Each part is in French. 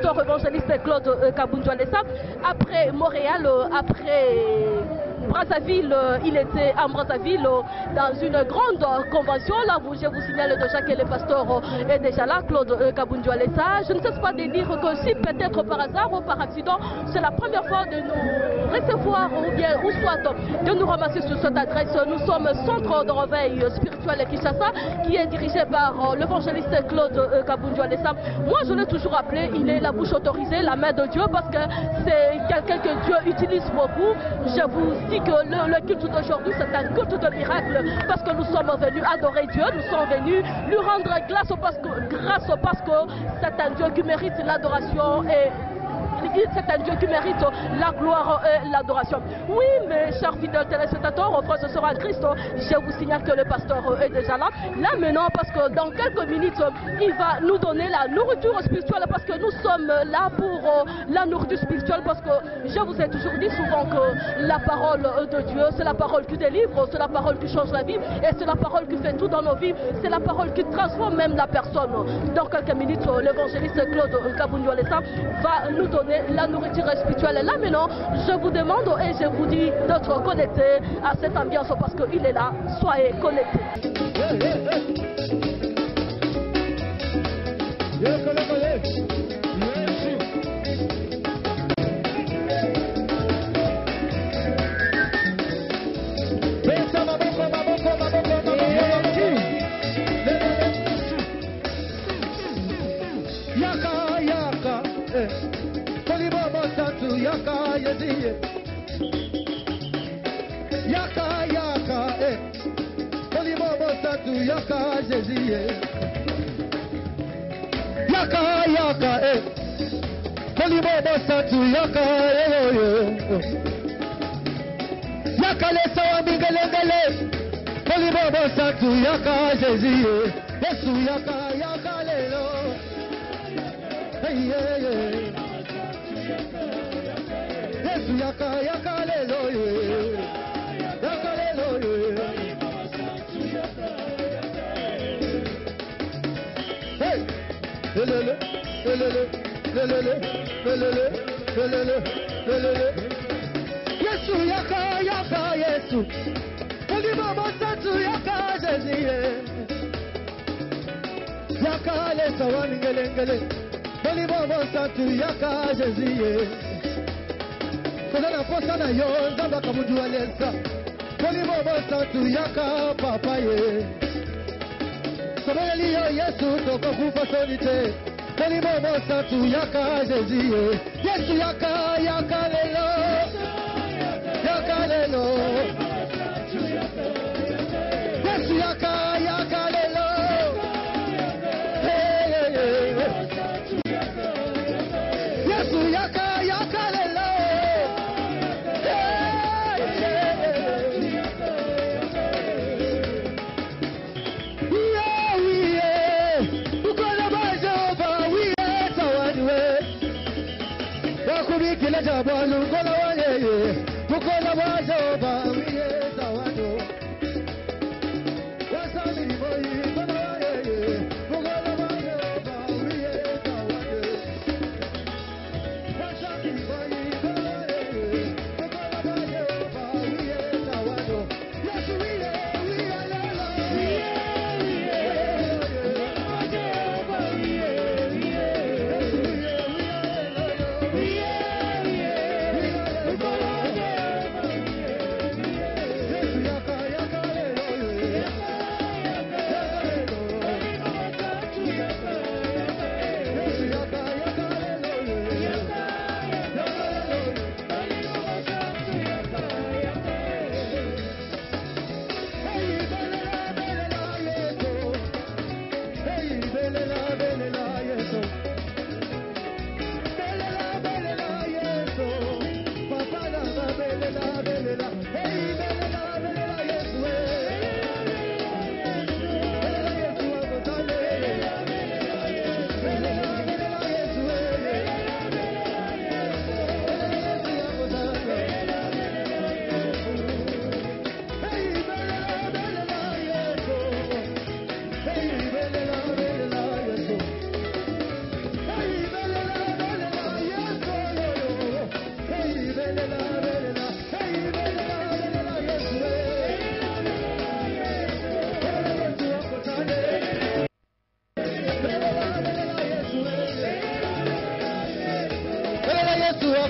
pasteur évangéliste Claude Kabundoualesa. Après Montréal, après Brazzaville, il était à Brazzaville dans une grande convention. Là, je vous signale déjà que le pasteur est déjà là, Claude Kabundoualesa. Je ne cesse pas de dire que si peut-être par hasard ou par accident, c'est la première fois de nous recevoir ou bien ou soit de nous ramasser sur cette adresse. Nous sommes centre de réveil spirituel Kinshasa qui est dirigé par l'évangéliste Claude Kabundoualesa. Moi, je l'ai toujours appelé, il est la bouche autorisée, la main de Dieu, parce que c'est quelqu'un que Dieu utilise beaucoup. Je vous dis que le culte d'aujourd'hui, c'est un culte de miracle, parce que nous sommes venus adorer Dieu, nous sommes venus lui rendre grâce parce que c'est un Dieu qui mérite l'adoration et c'est un Dieu qui mérite la gloire et l'adoration. Oui, mes chers fidèles téléspectateurs, frères et sœurs en Christ, je vous signale que le pasteur est déjà là. Là maintenant, parce que dans quelques minutes, il va nous donner la nourriture spirituelle, parce que nous sommes là pour la nourriture spirituelle, parce que je vous ai toujours dit souvent que la parole de Dieu, c'est la parole qui délivre, c'est la parole qui change la vie, et c'est la parole qui fait tout dans nos vies, c'est la parole qui transforme même la personne. Dans quelques minutes, l'évangéliste Claude Kabundoualesa va nous donner la nourriture spirituelle. Là maintenant, je vous demande et je vous dis d'être connectés à cette ambiance parce qu'il est là. Soyez connectés. Yaka Jésus, yaka yaka Kolimobo Satu yaka yaka le sawa mingelengele Kolimobo Satu yaka Jésus, Yesu yaka yaka lelo, Yesu yaka yaka lelo, yaka lelo. Yesu yaka yaka Yesu, Kolimobo Satu yaka Jésus, yaka le sawa mingelengele, Kolimobo Satu yaka Jésus. Kona posa na yo nzamba Kabundoualesa, Kolimobo Satu yaka papa ye. Someli yo Yesu toko kufa sonite, Kolimobo Satu yaka Jésus, Yesu yaka yaka lelo, yaka lelo, Yesu yaka yaka lelo, Yesu yaka yaka lelo, Kila jabalu kola waye, mukola wajoba wiye zawado. Wasali boyi kola waye, mukola wajoba wiye zawado. Wasali boyi kola waye, mukola wajoba wiye zawado. Yesu wiye wiye lelo, wiye wajoba wiye wiye, Yesu wiye wiye lelo, wiye.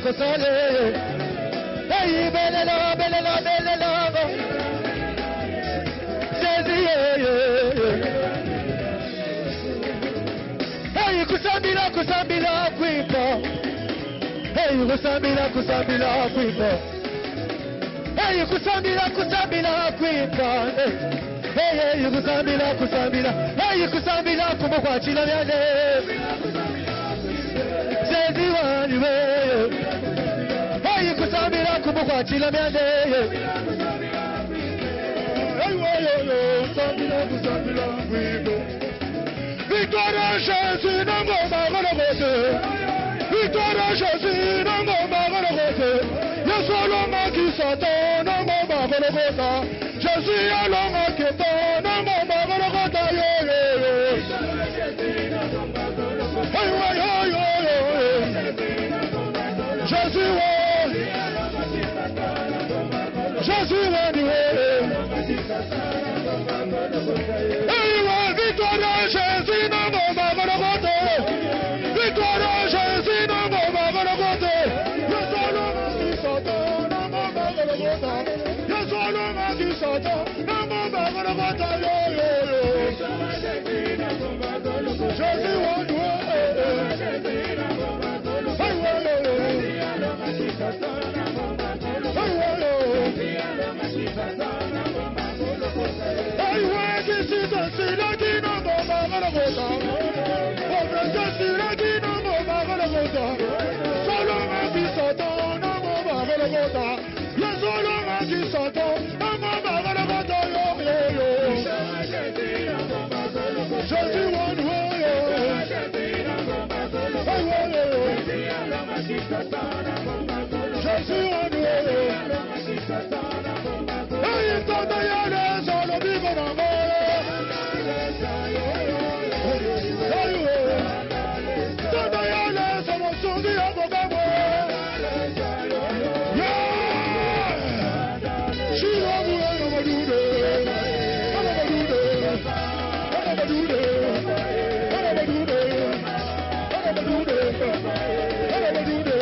kosale. Hey, belelo, belelo, belelo. Jésus, hey, kusambila, kusambila, kuimba. Hey, kusambila, kusambila, kuimba. Hey, kusambila, kusambila, kuimba. Hey, hey, kusambila, kusambila. Hey, kusambila, kumkwachila byane. Jésus waniwe. Hey, kusambila, kumkwachila byane. Hey, kusambila, kusambila, kuimba. Victoire Jésus, nango magologote. Victoire Jésus, nango magologote. Yesu alonga kisata, nango magologota. Jésus alonga keta, nango magologota. Yo yo yo. Hey hey hey hey. Jésus wa. Jésus wa ni wa. Hey wa victoire Jésus, nango magologota. Victoire Jésus, nango magologota. Yesu alonga kisata, nango magologota. Yesu alonga kisata, nango magologota. Yo yo yo. Jésus wa ni wa. Hey wa yo yo. Hey wa yo. Hey wa kisita sila kina nango magologota. Obranja sila kina nango magologota. Solonga kisata nango magologota. Yesu alonga kisata, nango magologota. Yo yo yo. Jésus wa ni wa yo. Hey wa yo yo. Jésus wa ni wa yo. Hey tata yale solo vivo nango. Hey wo. Tata yale solo sungi abogabo. Yeah. Shiro mu ana madude. Ana madude. Ana madude. Ana madude. Ana madude. Ana madude.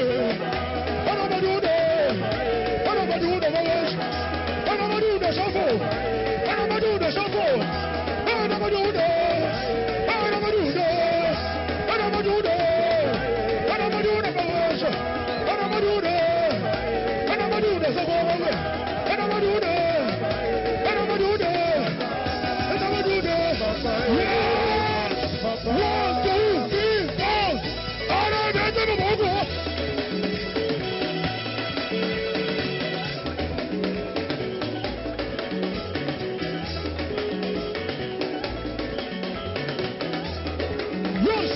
Ana madude. Ana madude mawash. Ana madude shafo. Ana madude shafo. Ana madude. Ana madude. Ana madude. Ana madude mawash. Ana madude. Ana madude shafo. Ana madude. Ana madude. Ana madude. Yes. 1, 2, 3, 4. Ana bete mo bogo. Yes.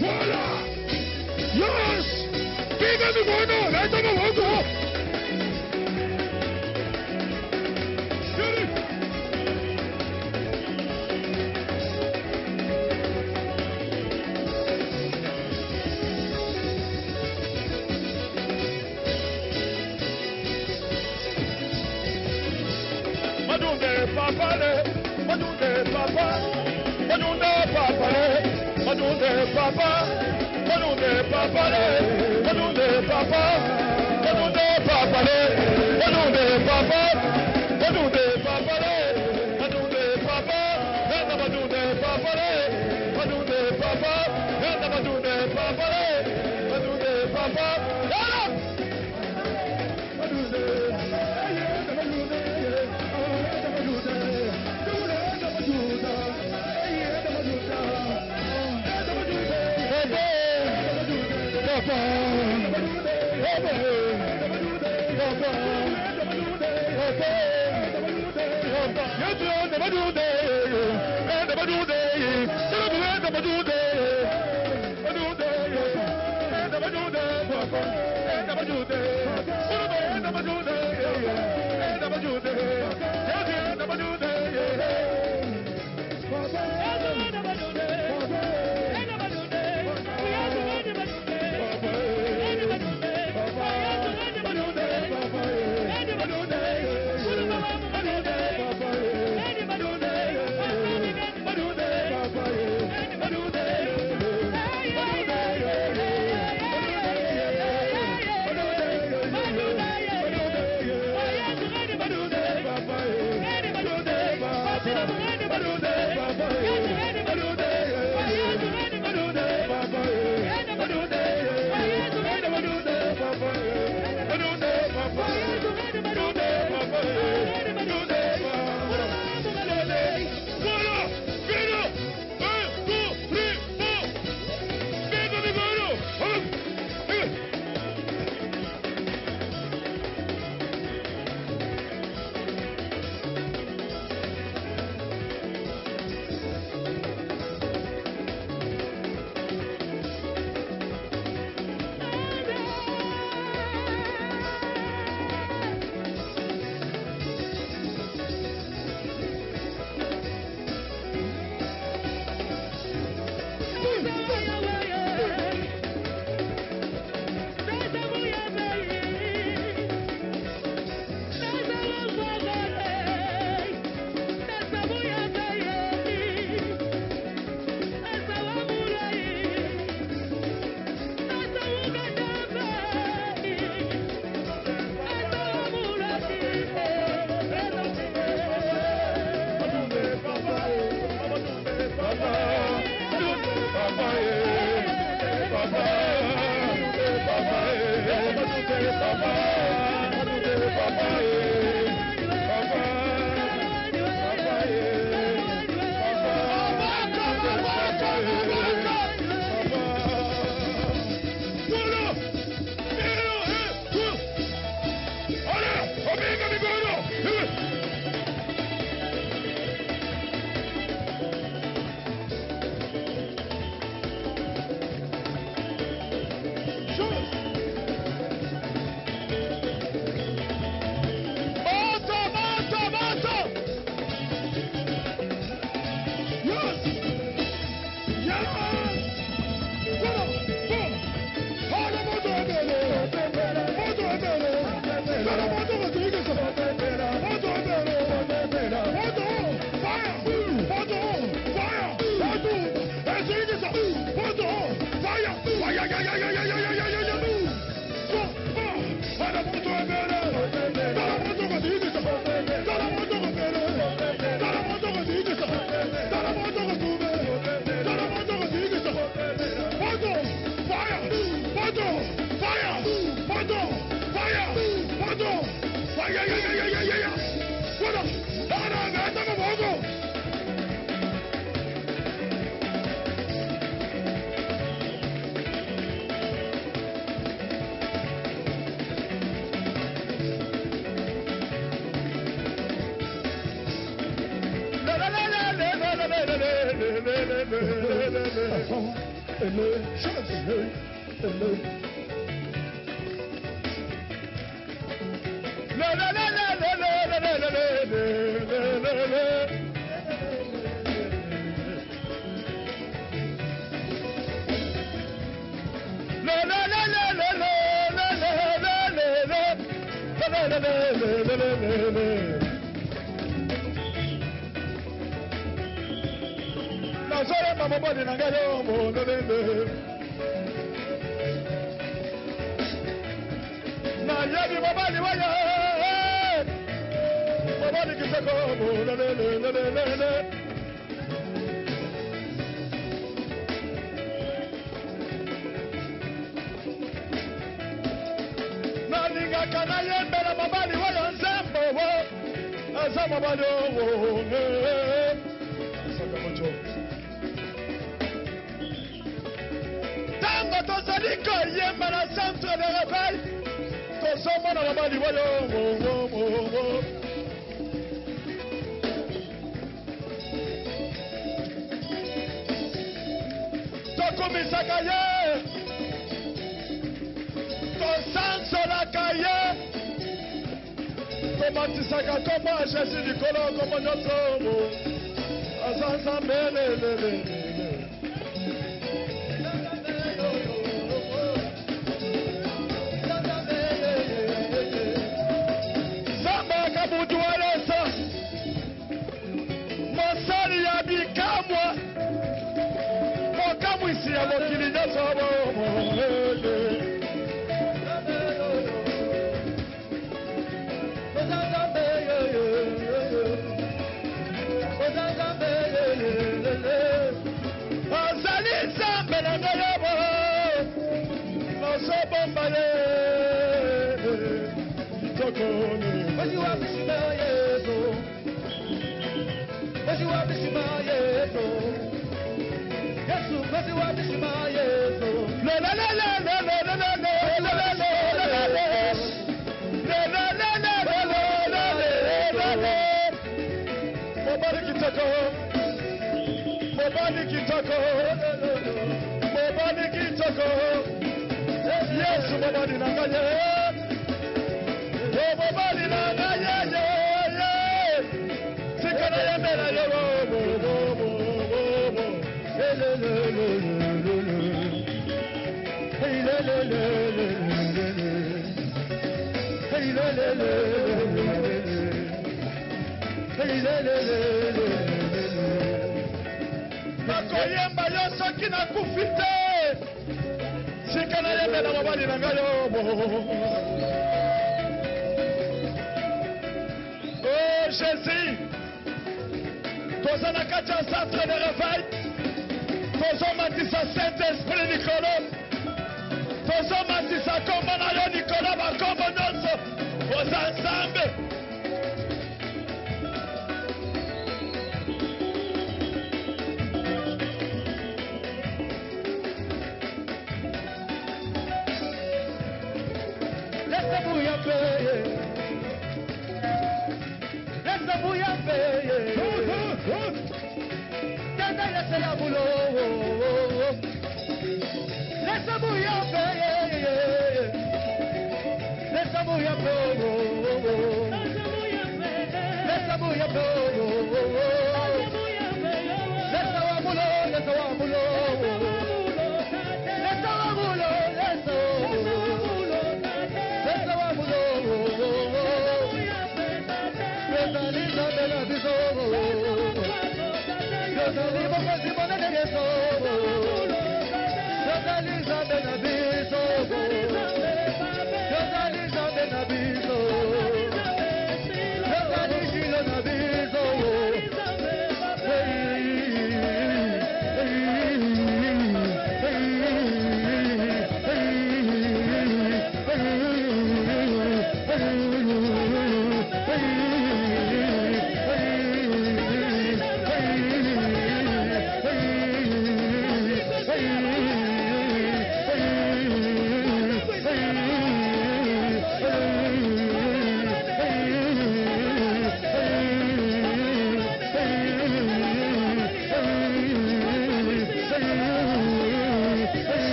Voilà. Yes. Give me one. Let them walk. Madunde papale, madunde papa, madunde papale, madunde papa, madunde papale, madunde papa, madunde papale, madunde papa, madunde papale, madunde papa, enda madunde papale, madunde papa, enda madunde papale, madunde papa,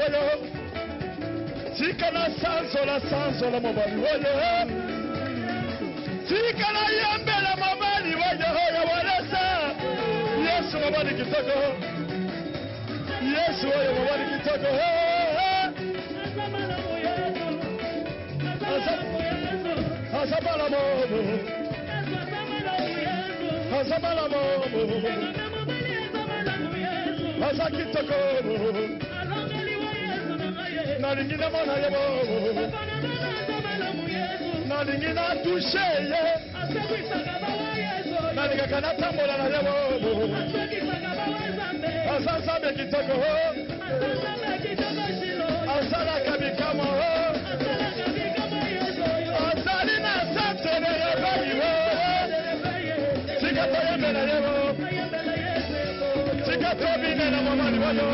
woyo tikana sanzola mobali woyo tikana yembela mobali woyo ya walesa Yesu mobali kitoko Yesu woyo mobali kitoko Azabala mobo Azabala mobo Azakitoko Nalingina mona yebo Nalingina touché ye Nalinga kana tambola na yebo Azazambe kitoko Azala kabikamo Azali na santere yebo Sikatoya mena yebo Sikatobi mena mamani wayo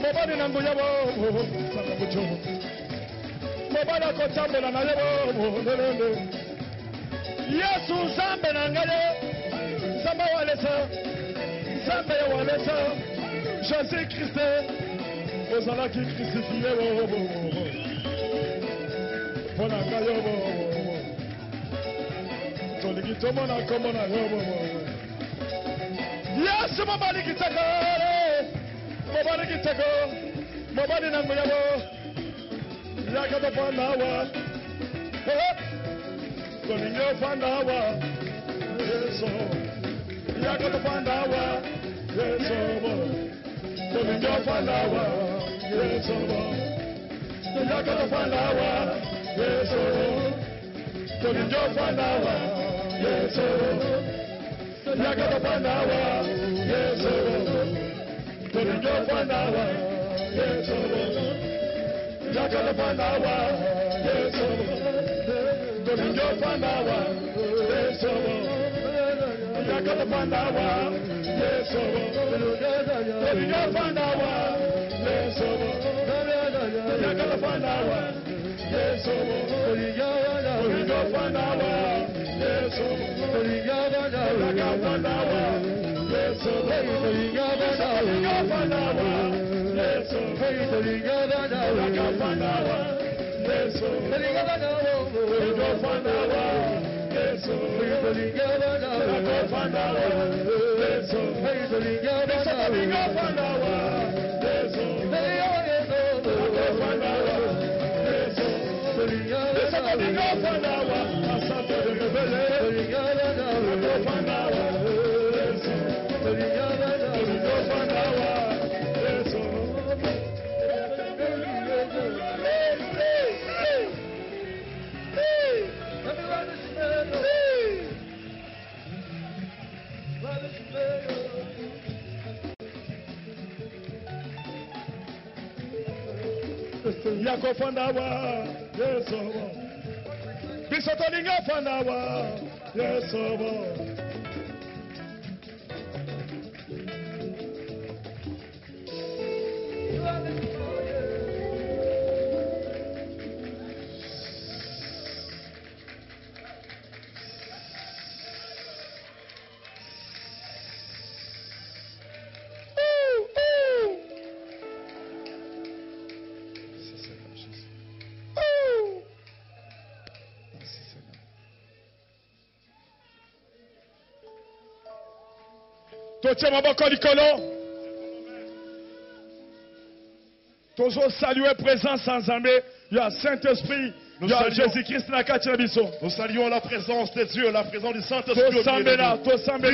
Mobali nangu yabo sanga mucho Mobali akotambola na yabo lelele Yesu zambe nangaye Zamba walesa Zambe ya walesa Jésus Christ Ozala ki crucifié Bona ngayo tolingi tomona kombo na yo yesu mobali kitoko mobali kitoko mobali na nguyabo yaka tofanda awa tolingi ofanda awa yesu yaka tofanda awa yesu tolingi ofanda awa yesu yaka tofanda awa yesu tolingi ofanda awa yesu yaka tofanda awa yesu tolingi ofanda awa yesu yaka tofanda awa yesu tolingi ofanda awa yesu yaka tofanda awa yesu tolingi ofanda awa yesu yaka tofanda awa yesu tolingi ofanda awa yesu tolingi ofanda awa yesu tolingi ofanda awa yesu tolingi ofanda awa yesu tolingi ofanda awa yesu tolingi ofanda awa yesu tolingi ofanda awa yesu Yako fandawa, yes, biso tolinga fandawa, yes, totie maboko likolo toujours saluer présence en Zambé. Il y a Saint-Esprit, il y a Jésus-Christ na kati na biso. Nous saluons la présence de Dieu, la présence du Saint-Esprit. Tosambela,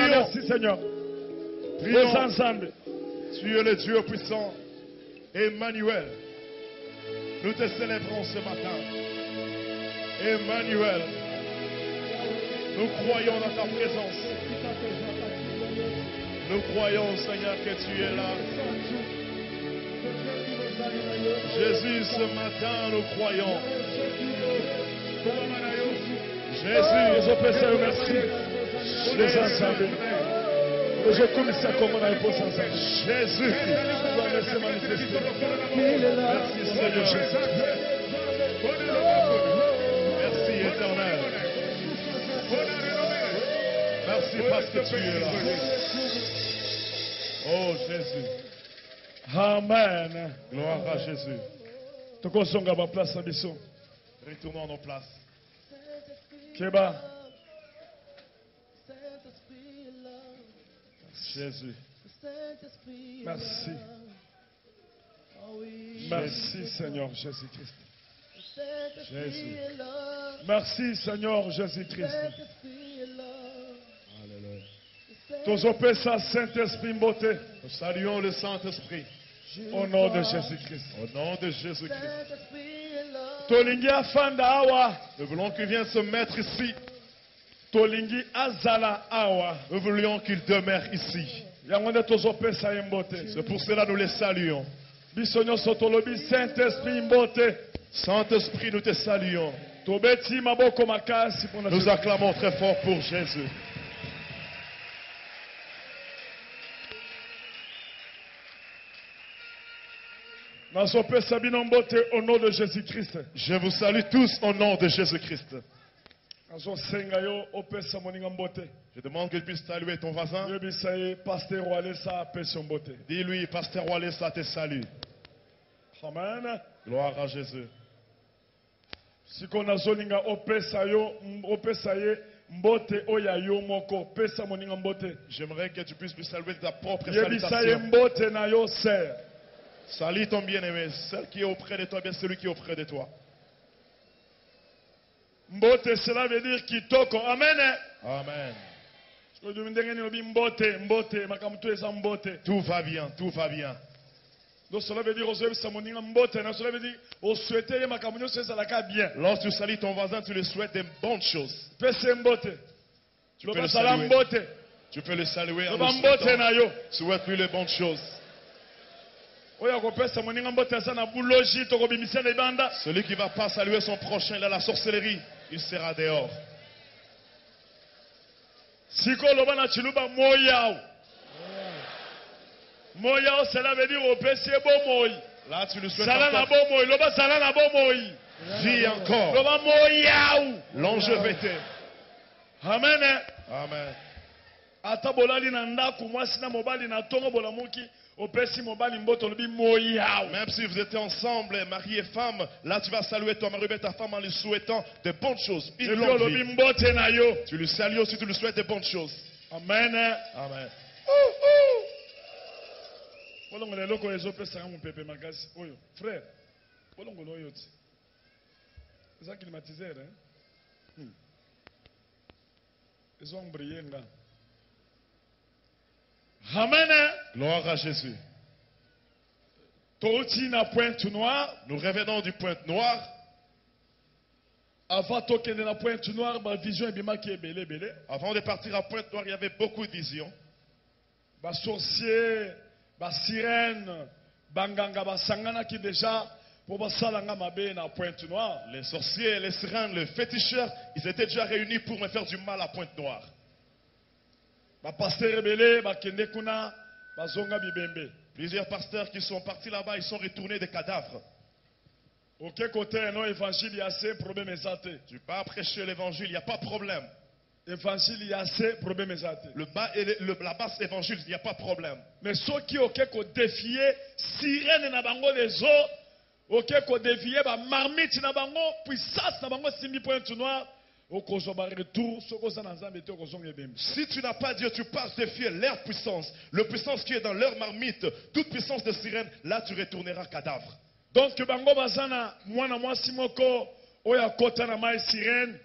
merci Seigneur. Prions ensemble. Tu es le Dieu puissant. Emmanuel. Nous te célébrons ce matin. Emmanuel. Nous croyons dans ta présence. Nous croyons, Seigneur, que tu es là. Jésus, ce matin, nous croyons. Jésus, je peux dire merci. Les ensemble. Je commence à commander pour ça. Jésus, merci manifester. Merci, Seigneur Jésus. Merci, éternel. Merci parce que tu es là. Oh Jésus. Amen. Gloire à Jésus. Retournons à nos places. Keba. Jésus. Merci. Merci Seigneur Jésus-Christ. Jésus. Merci Seigneur Jésus-Christ. Saint-Esprit beauté. Nous saluons le Saint-Esprit. Au nom de Jésus-Christ. Au nom de Jésus-Christ. Nous voulons qu'il vienne se mettre ici. Nous voulions qu'il demeure ici. C'est pour cela que nous les saluons. Saint-Esprit, nous te saluons. Nous acclamons très fort pour Jésus. Au nom de Jésus-Christ. Je vous salue tous au nom de Jésus-Christ. Je demande que tu puisses saluer ton voisin. Dis-lui, Pasteur Walesa te salue. Amen. Gloire à Jésus. J'aimerais que tu puisses lui saluer de ta propre Yebisa salutation. mbote na yo sœur. Salut ton bien-aimé, celle qui est auprès de toi, bien celui qui est auprès de toi. Mbote, cela veut dire kitoko. Amen. Amen. Mbote. Tout va bien, tout va bien. Donc cela veut dire mbote. Cela veut dire au souhaiter makamunyo ça la bien. Lorsque tu salues ton voisin, tu lui souhaites des bonnes choses. Pese mbote. Tu peux le saluer. Tu peux le saluer en lui souhaitant. Souhaite-lui les bonnes choses. Celui qui ne va pas saluer son prochain, il a la sorcellerie, il sera dehors. Moyao, cela veut dire au péché bon. Là, tu lui souhaites encore. Vis encore. Longévité. Amen. Amen. Même si vous étiez ensemble, mari et femme, là tu vas saluer ton mari et ta femme en lui souhaitant de bonnes choses. Une longue vie. Tu lui salues aussi, tu lui souhaites de bonnes choses. Amen. Amen. Frère, c'est ça climatiseur, hein? Ils ont brillé. Amen. Gloire à Jésus. Nous revenons du Pointe Noire. Avant de partir à Pointe Noire, il y avait beaucoup de visions. Sorciers, sirènes, banganga, basangana qui déjà pour salanga mabe na Pointe Noire. Les sorciers, les sirènes, les féticheurs, ils étaient déjà réunis pour me faire du mal à Pointe Noire. Plusieurs pasteurs qui sont partis là-bas, ils sont retournés des cadavres. Auquel côté non évangile il y a assez problème exact. Tu peux prêcher l'évangile, il n'y a pas de problème. Évangile il y a assez problème exact. La basse évangile, il n'y a pas de problème. Mais ceux qui auquel ko défier sirène na bango les autres, auquel ko défier ba marmite na bango puissance na bango simi Pointe Noire. Si tu n'as pas Dieu, tu passes défier leur puissance. Le puissance qui est dans leur marmite, toute puissance de sirène, là tu retourneras cadavre. Donc, bango bazana mwana mwasi moko oya kota na mai sirène,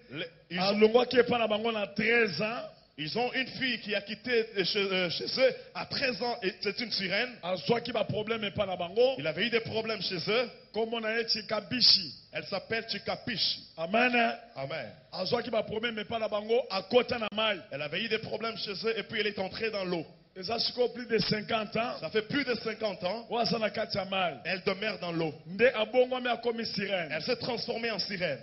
alongwa ki epa na bango na 13 ans. Ils ont une fille qui a quitté chez eux à 13 ans et c'est une sirène. Il avait eu des problèmes chez eux. Elle s'appelle Chikapishi. Amen. Amen. Elle avait eu des problèmes chez eux et puis elle est entrée dans l'eau. Ça plus de 50 ans. Ça fait plus de 50 ans. Elle demeure dans l'eau. Elle s'est transformée en sirène.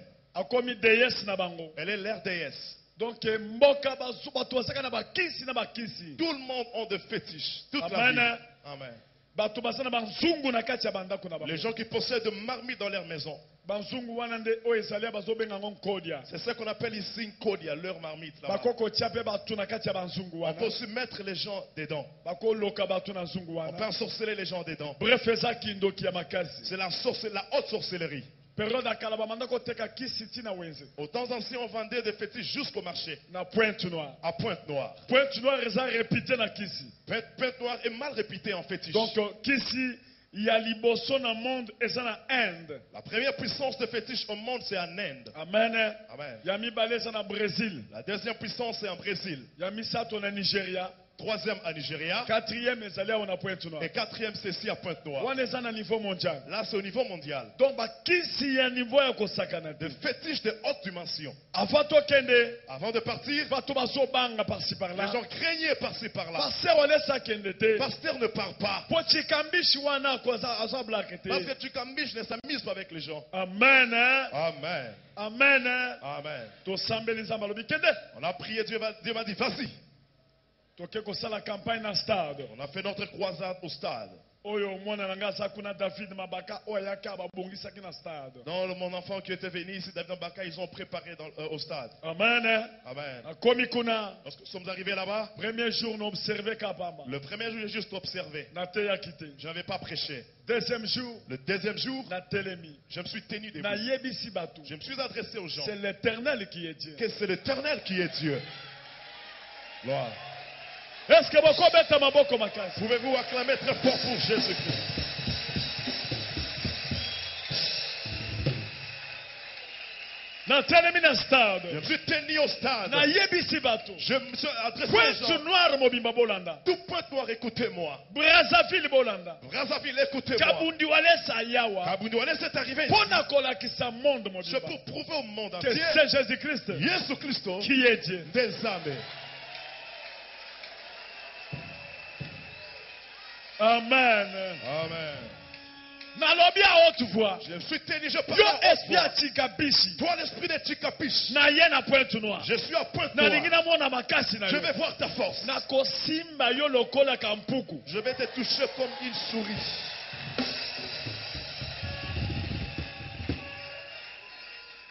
Elle est l'air déesse. Donc, tout le monde a de fétiches. Amen. Amen. Les gens qui possèdent de marmites dans leur maison. C'est ce qu'on appelle ici Kodia, leur marmite. On peut aussi mettre les gens dedans. On peut ensorceler les gens dedans. Bref, c'est la haute sorcellerie. Au temps ancien, on vendait des fétiches jusqu'au marché. À Pointe Noire. Pointe Noire est mal réputée en fétiche. Donc, Kisi, il y a liboso dans le monde et ça en Inde. La première puissance de fétiche au monde, c'est en Inde. Amen. Amen. Il y a mis balais en Brésil. La deuxième puissance, c'est en Brésil. Il y a mis ça en Nigeria. Troisième à Nigeria. Quatrième, c'est allé à Pointe Noire. Et quatrième, c'est ici à Pointe Noire. On est à niveau mondial. Là, c'est au niveau mondial. Donc, qui y a un niveau à de fétiches de haute dimension. Avant de partir, les gens craignaient par-ci par-là. Pasteur ne parle pas. Parce que Chikambish ne s'amuse pas avec les gens. Amen. Amen. Amen. Amen. On a prié, Dieu m'a dit, vas-y. On a fait notre campagne dans le stade. On a fait notre croisade au stade. Dans mon enfant qui était venu ici, David Mbaka, ils ont préparé au stade. Amen. Amen. Komikuna. Lorsque nous sommes arrivés là-bas, Premier jour, nous observons Kabama. le premier jour, j'ai juste observé. Je n'avais pas prêché. Deuxième jour, Le deuxième jour, je me suis tenu debout. Je me suis adressé aux gens. C'est l'Éternel qui est Dieu. Que c'est l'Éternel qui est Dieu. Gloire. Est-ce que vous Pouvez-vous acclamer très fort pour Jésus-Christ? Je me suis tenu au stade. Je me suis adressé aux gens. Tout point noir, écoutez-moi. Brazzaville Bolanda. Brazzaville, écoutez-moi. Kabundiwale, c'est arrivé. C'est pour prouver au monde que entier c'est Jésus-Christ Jésus-Christ qui est Dieu. Des âmes. Amen. Amen. Nalobi à haute voix. Je me suis tenu, je Yo parle. esprit à Tikabishi. Toi, l'esprit de Tikapish. Na ye na pointe noire. Je suis à pointe Na noire. lingina mona makasi na Je yo. vais voir ta force. Na kosimba yo lokola kampuku. Je vais te toucher comme une souris.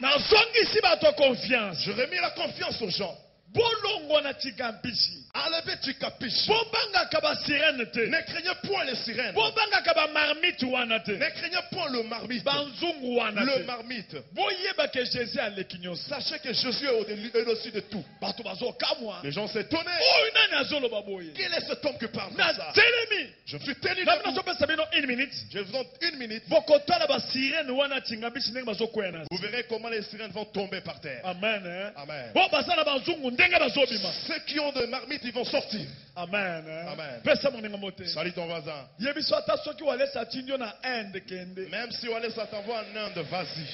Na zongisi bato confiance. Je remets la confiance aux gens. Bolongo na Tikabishi. Enlevez Tikapish. Bobanga kaba sirène te. Ne craignez point les sirènes. Bobanga kaba marmite wana te. Ne craignez point le marmite. Banzungu wana te. Le marmite. Boyeba que Jésus a l'équignos. Sachez que Jésus est au-dessus de tout. Bato bazo kamwa. Les gens s'étonnaient. Oh nani azolo baboye. Quel est cet homme qui parle comme Na ça? telemi. Je me suis tenu Na debout. bino pesa bino 1 minute. Je vous donne 1 minute. Bokotala ba sirène wana Tingabishi ndenge bazo kwena. Vous verrez comment les sirènes vont tomber par terre. Amen. Hein? Amen. Bo basala banzungu ndenge bazo bima. Ceux qui ont de marmites, ils vont sortir. Amen. Hein? Amen. Pesa moninga mote. Salut ton voisin. Yebiso ata soki wale sa tindio na end kende. Même si Wallet ça t'envoie en Inde, vas-y.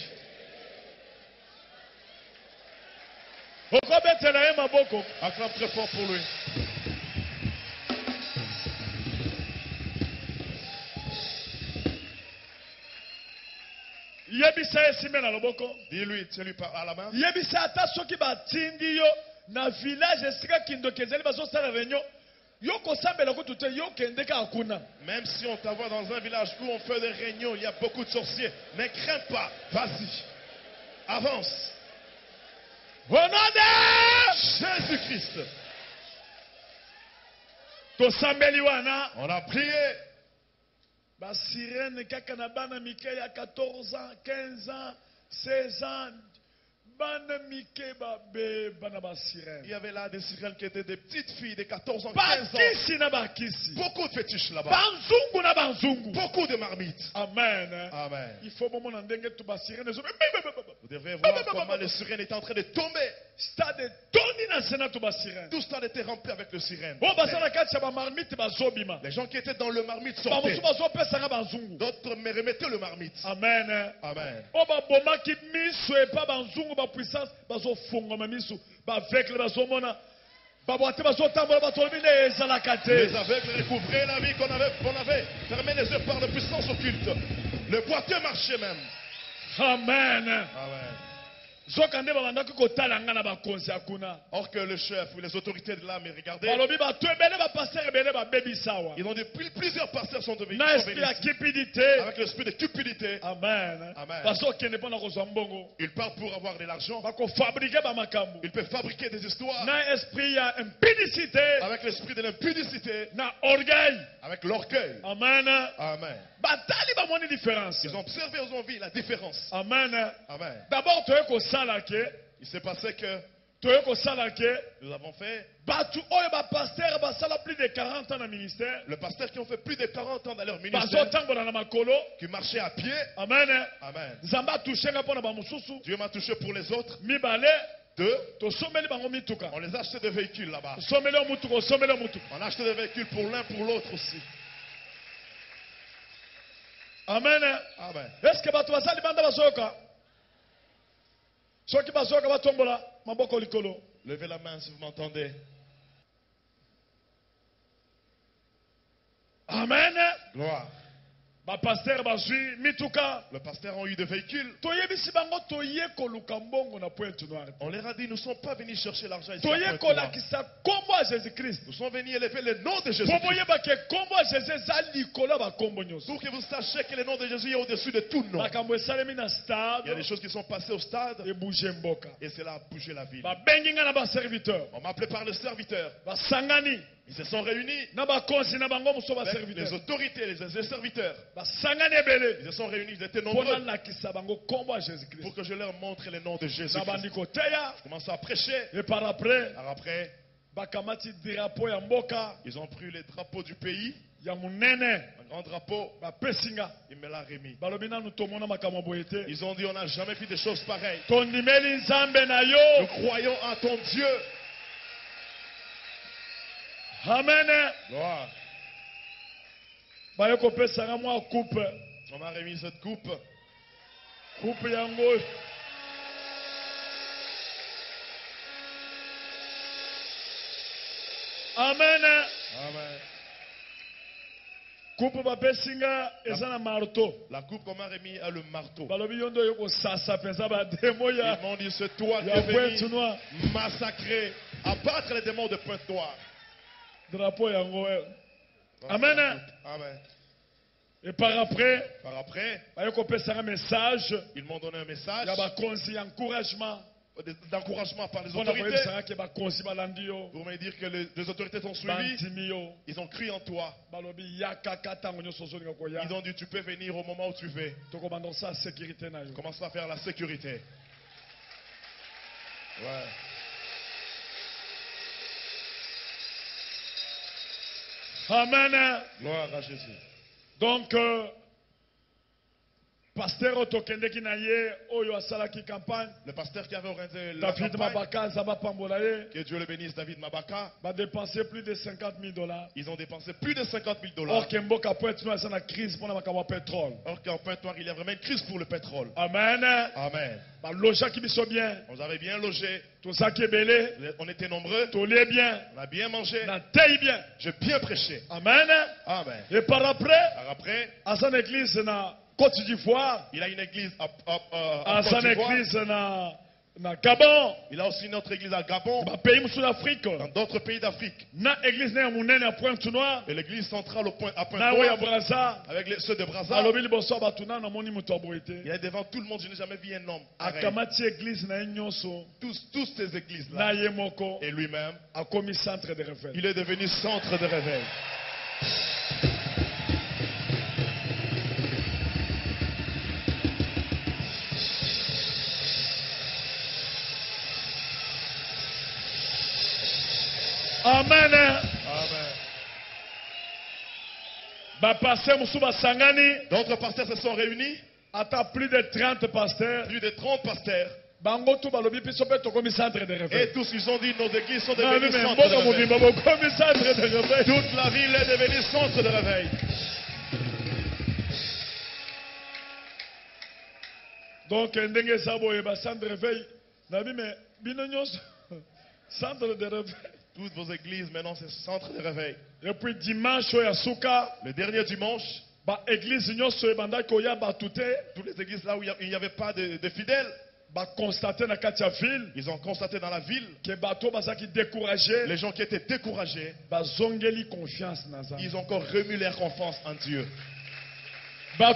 Okobetela ye maboko. Acclame très fort pour lui. Yebisa esime na loboko. Dis-lui, tiens-lui à la main. Yebisa ata soki batindi yo na village esika kindokezeli bazo sala réunion. Yo kosambela ko tute yo kende ka kuna. Même si on t'envoie dans un village où on fait des réunions, il y a beaucoup de sorciers. Ne crains pas, vas-y. Avance. Au nom de Jésus-Christ. tosambeli wana. On a prié. Ba sirène kaka na bana mike ya 14 ans, 15 ans, 16 ans. Bana mike ba be bana ba sirène. Il y avait là des sirènes qui étaient des petites filles de 14 ans, 15 ans. Bakisi na bakisi. Beaucoup de fétiches là-bas. Banzungu na banzungu. Beaucoup de marmites. Amen. Amen. Il faut moment na ndenge tu ba sirène zo. Vous devrez voir comment les sirènes étaient en train de tomber. Stade toni na sena tu ba sirène. Tout stade était rempli avec le sirène. Oh basala kati ba marmite ba zobima. Les gens qui étaient dans le marmite Ba sortaient. musu ba zo pesa na banzungu. D'autres me remettaient le marmite. Amen. Amen. Oh ba boma ki miso e pa banzungu ba puissance ba zo funga ma miso ba avec ba zo mona ba boate ba zo tambola ba tolbi ne ezala kate. Les aveugles découvraient la vie qu'on avait fermé les yeux par la puissance occulte. Le boiteux marchait même. Amen. Amen. Zokande ba bandaki kotala nga na bakonzi akuna. Or que le chef ou les autorités de là me regardaient. Balobi ba to ebele ba pasteur ebele ba bebi sawa. Ils ont dit plusieurs pasteurs sont devenus. Na esprit ya cupidité. Avec l'esprit de cupidité. Amen. Amen. Baso kende pona kozwa mbongo. Ils partent pour avoir de l'argent. Ba ko fabriquer ba makambo. Ils peuvent fabriquer des histoires. Na esprit ya impudicité. Avec l'esprit de l'impudicité. Na orgueil. Avec l'orgueil. Amen. Amen. Batali ba moni différence. Ils ont observé, ils ont vu la différence. Amen. Amen. D'abord toye ko sala ke. Il s'est passé que Toye ko sala ke. nous avons fait. Batu oyo ba pasteur ba sala plus de 40 ans na ministère. Le pasteur qui ont fait plus de 40 ans dans leur Bazo ministère. tambola na makolo. Qui marchait à pied. Amen. Amen. Nzamba touché nga pona ba mususu. Dieu m'a touché pour les autres. Mibale. Deux. Tosomeli bango mituka. On les a acheté des véhicules là-bas. Someli mutuka, someli mutuka. On a acheté des véhicules pour l'un, pour l'autre aussi. Amen. Amen. Est-ce que bato basali banda basoka? Soki basoka batombola maboko likolo. Levez la main si vous m'entendez. Amen. Gloire. Le pasteur a eu des véhicules. On leur a dit, nous ne sommes pas venus chercher l'argent ici. Nous sommes venus élever le nom de Jésus. Pour que vous sachiez que le nom de Jésus est au-dessus de tout nom. Il y a des choses qui sont passées au stade. Et cela a bougé la ville. On m'a appelé par le serviteur. Ils se sont réunis. Les autorités, les serviteurs. Ils se sont réunis, ils étaient nombreux. Pour que je leur montre le nom de Jésus. Je commence à prêcher. Et par après, ils ont pris les drapeaux du pays. Un grand drapeau. Il me l'a remis. Ils ont dit, on n'a jamais fait des choses pareilles. Nous croyons à ton Dieu. Amen. Gloire. On m'a remis cette coupe. Coupe yango. Amen. Amen. Coupe bapesinga ezana marteau. La coupe qu'on m'a remis a le marteau. Ils m'ont dit, c'est toi qui es venu massacrer, abattre les démons de Pointe-Noire. Drapeau yango. Amen. Amen. Et par après, ils m'ont donné un message d'encouragement par les autorités. Vous m'avez dit que les autorités t'ont suivi. Ils ont crié en toi. Ils ont dit, tu peux venir au moment où tu veux. Commence à faire la sécurité. Ouais. Amen. Gloire à Jésus. Donc, pasteur Otokende Kinaye, Oyo Asalaki campagne. Le pasteur qui avait organisé la campagne. Que Dieu le bénisse, David Mabaka. Va dépenser plus de $50,000. Ils ont dépensé plus de $50,000. Or qu'en Pointe-Noire, il y a vraiment une crise pour le pétrole. Amen. Amen. On avait bien logé. On était nombreux. On a bien mangé. J'ai bien prêché. Amen. Amen. Et par après, à son église na Côte d'Ivoire, il a une église à son église na Gabon. Il a aussi une autre église à Gabon. Dans d'autres pays d'Afrique. Et l'église centrale à Pointe-Noire. Avec ceux de Brazza. Il y a devant tout le monde, je n'ai jamais vu un homme. Tous ces églises-là. Et lui-même, il est devenu centre de réveil. Amen. Amen. D'autres pasteurs se sont réunis. Plus de 30 pasteurs. Plus de 30 pasteurs. Et tous ils ont dit nos églises sont devenues centres de réveil. Toute la ville est devenue centre de réveil. Donc centre de réveil. Centre de réveil. Toutes vos églises, maintenant, c'est centre de réveil. Et puis dimanche, le dernier dimanche, toutes les églises là où il n'y avait pas de fidèles, ils ont constaté dans la ville que les gens qui étaient découragés, ils ont encore remis leur confiance en Dieu. Il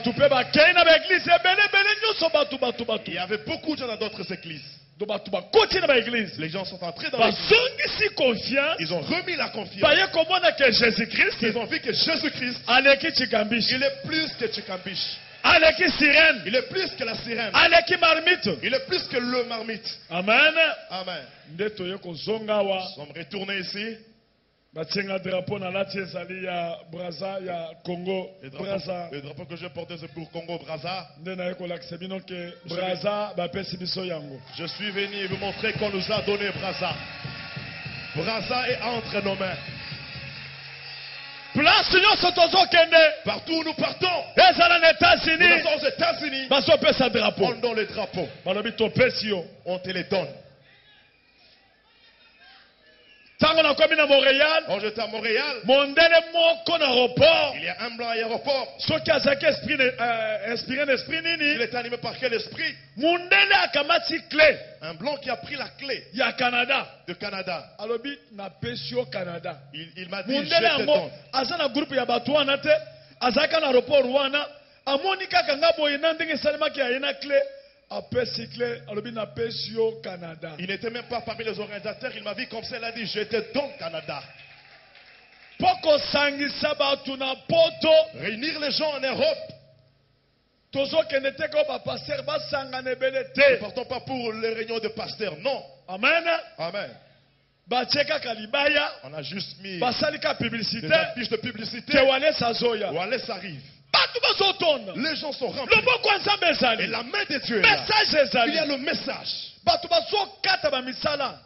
y avait beaucoup de gens dans d'autres églises. Les gens sont entrés dans l'église. Ils ont remis la confiance. Ils ont vu que Jésus-Christ, il est plus que Tchikambiche. Il est plus que la sirène. Il est plus que le marmite. Amen. Amen. Nous sommes retournés ici. Le drapeau que je portais c'est pour Congo Brazza. Je suis venu vous montrer qu'on nous a donné Brazza. Brazza est entre nos mains. Partout où nous partons, nous sommes aux États-Unis, on donne les drapeaux. On te les donne. Quand j'étais à Montréal, il y a un blanc à l'aéroport. Il était animé par quel esprit? Un blanc qui a pris la clé de Canada. Il m'a dit, je te donne. Il n'était même pas parmi les organisateurs. Il m'a vu comme ça. Il a dit, je te donne Canada. Réunir les gens en Europe. Ne partons pas pour les réunions de pasteurs. Non. Amen. Amen. On a juste mis des affiches de publicité. Wallace arrive. Les gens sont remplis. Et la main de Dieu est là. Il y a le message.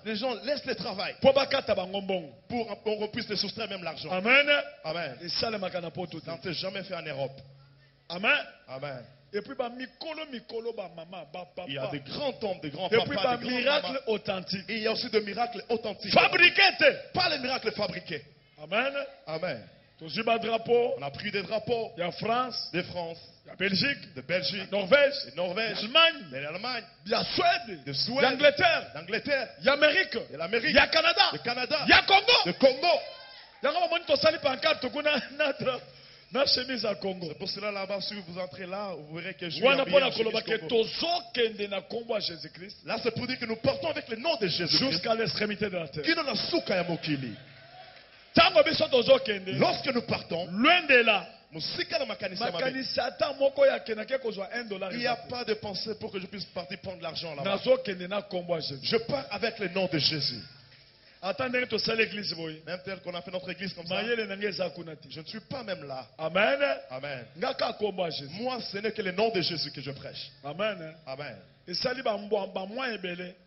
Les gens laissent le travail pour qu'on puisse les soustraire même l'argent. Amen. Amen. Ça ne s'est jamais fait en Europe. Amen. Amen. Et puis, il y a des grands hommes, des grands papas, des miracles authentiques. Et il y a aussi des miracles authentiques. Fabriqués. Pas les miracles fabriqués. Amen. Amen. On a pris des drapeaux. Il y a France. De France. Il y a Belgique. De Belgique. Norvège. De Norvège. L'Allemagne. De l'Allemagne. Il y a Suède. De Suède. L'Angleterre. D'Angleterre. Il y a Amérique. De l'Amérique. Il y a Canada. De Canada. Il y a Congo. De Congo. C'est pour cela là-bas, si vous entrez là, vous verrez que je suis là, c'est pour dire que nous portons avec le nom de Jésus jusqu'à l'extrémité de la terre. Lorsque nous partons, loin de là, il n'y a pas de pensée pour que je puisse partir prendre l'argent là-bas. Je pars avec le nom de Jésus. Attendez que tu l'église. Même tel qu'on a fait notre église comme ça. Je ne suis pas même là. Amen. Amen. Moi, ce n'est que le nom de Jésus que je prêche. Amen. Amen. Il y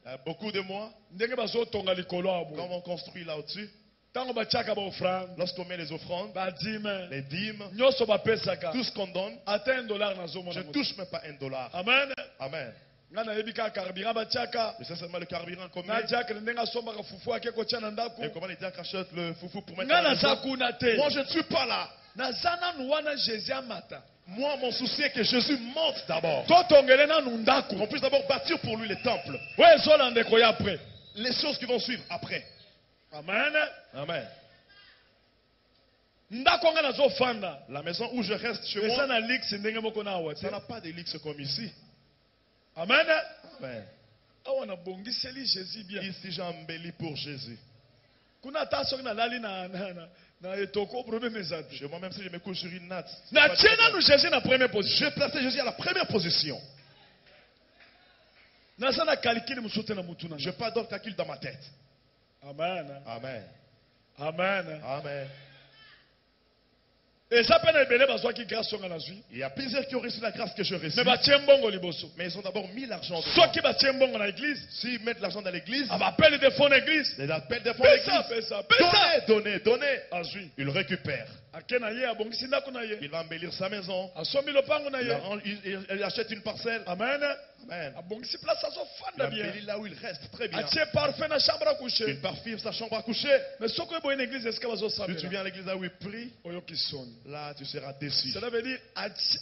a beaucoup de mois. Quand on construit là au-dessus. Lorsqu'on met les offrandes, les dîmes, tout ce qu'on donne, je ne touche même pas $1. Amen. Amen. C'est seulement le carburant qu'on met. Et comment les diacres achètent le foufou pour mettre dans la maison. Moi, je ne suis pas là. Moi, mon souci est que Jésus monte d'abord. Qu'on puisse d'abord bâtir pour lui les temples. Les choses qui vont suivre après. Amen. Amen. La maison où je reste chez moi, ça n'a pas de luxe comme ici. Amen. Amen. Ici, j'ai embelli pour Jésus. Chez moi, même si je me couche sur une natte, je place Jésus à la première position. Je n'ai pas d'autre calcul dans ma tête. Amen. Amen. Amen. Amen. Il y a plusieurs qui ont reçu la grâce que je reçois. Mais ils ont d'abord mis l'argent dedans. S'ils mettent l'argent dans l'église, les appels de fonds d'église. Donnez. Il récupère. Il va embellir sa maison. Il achète une parcelle. Amen. Amen. Il embellit là où il reste. Très bien. Il parfume sa chambre à coucher. Si tu viens à l'église là où il prie, là tu seras déçu. Cela veut dire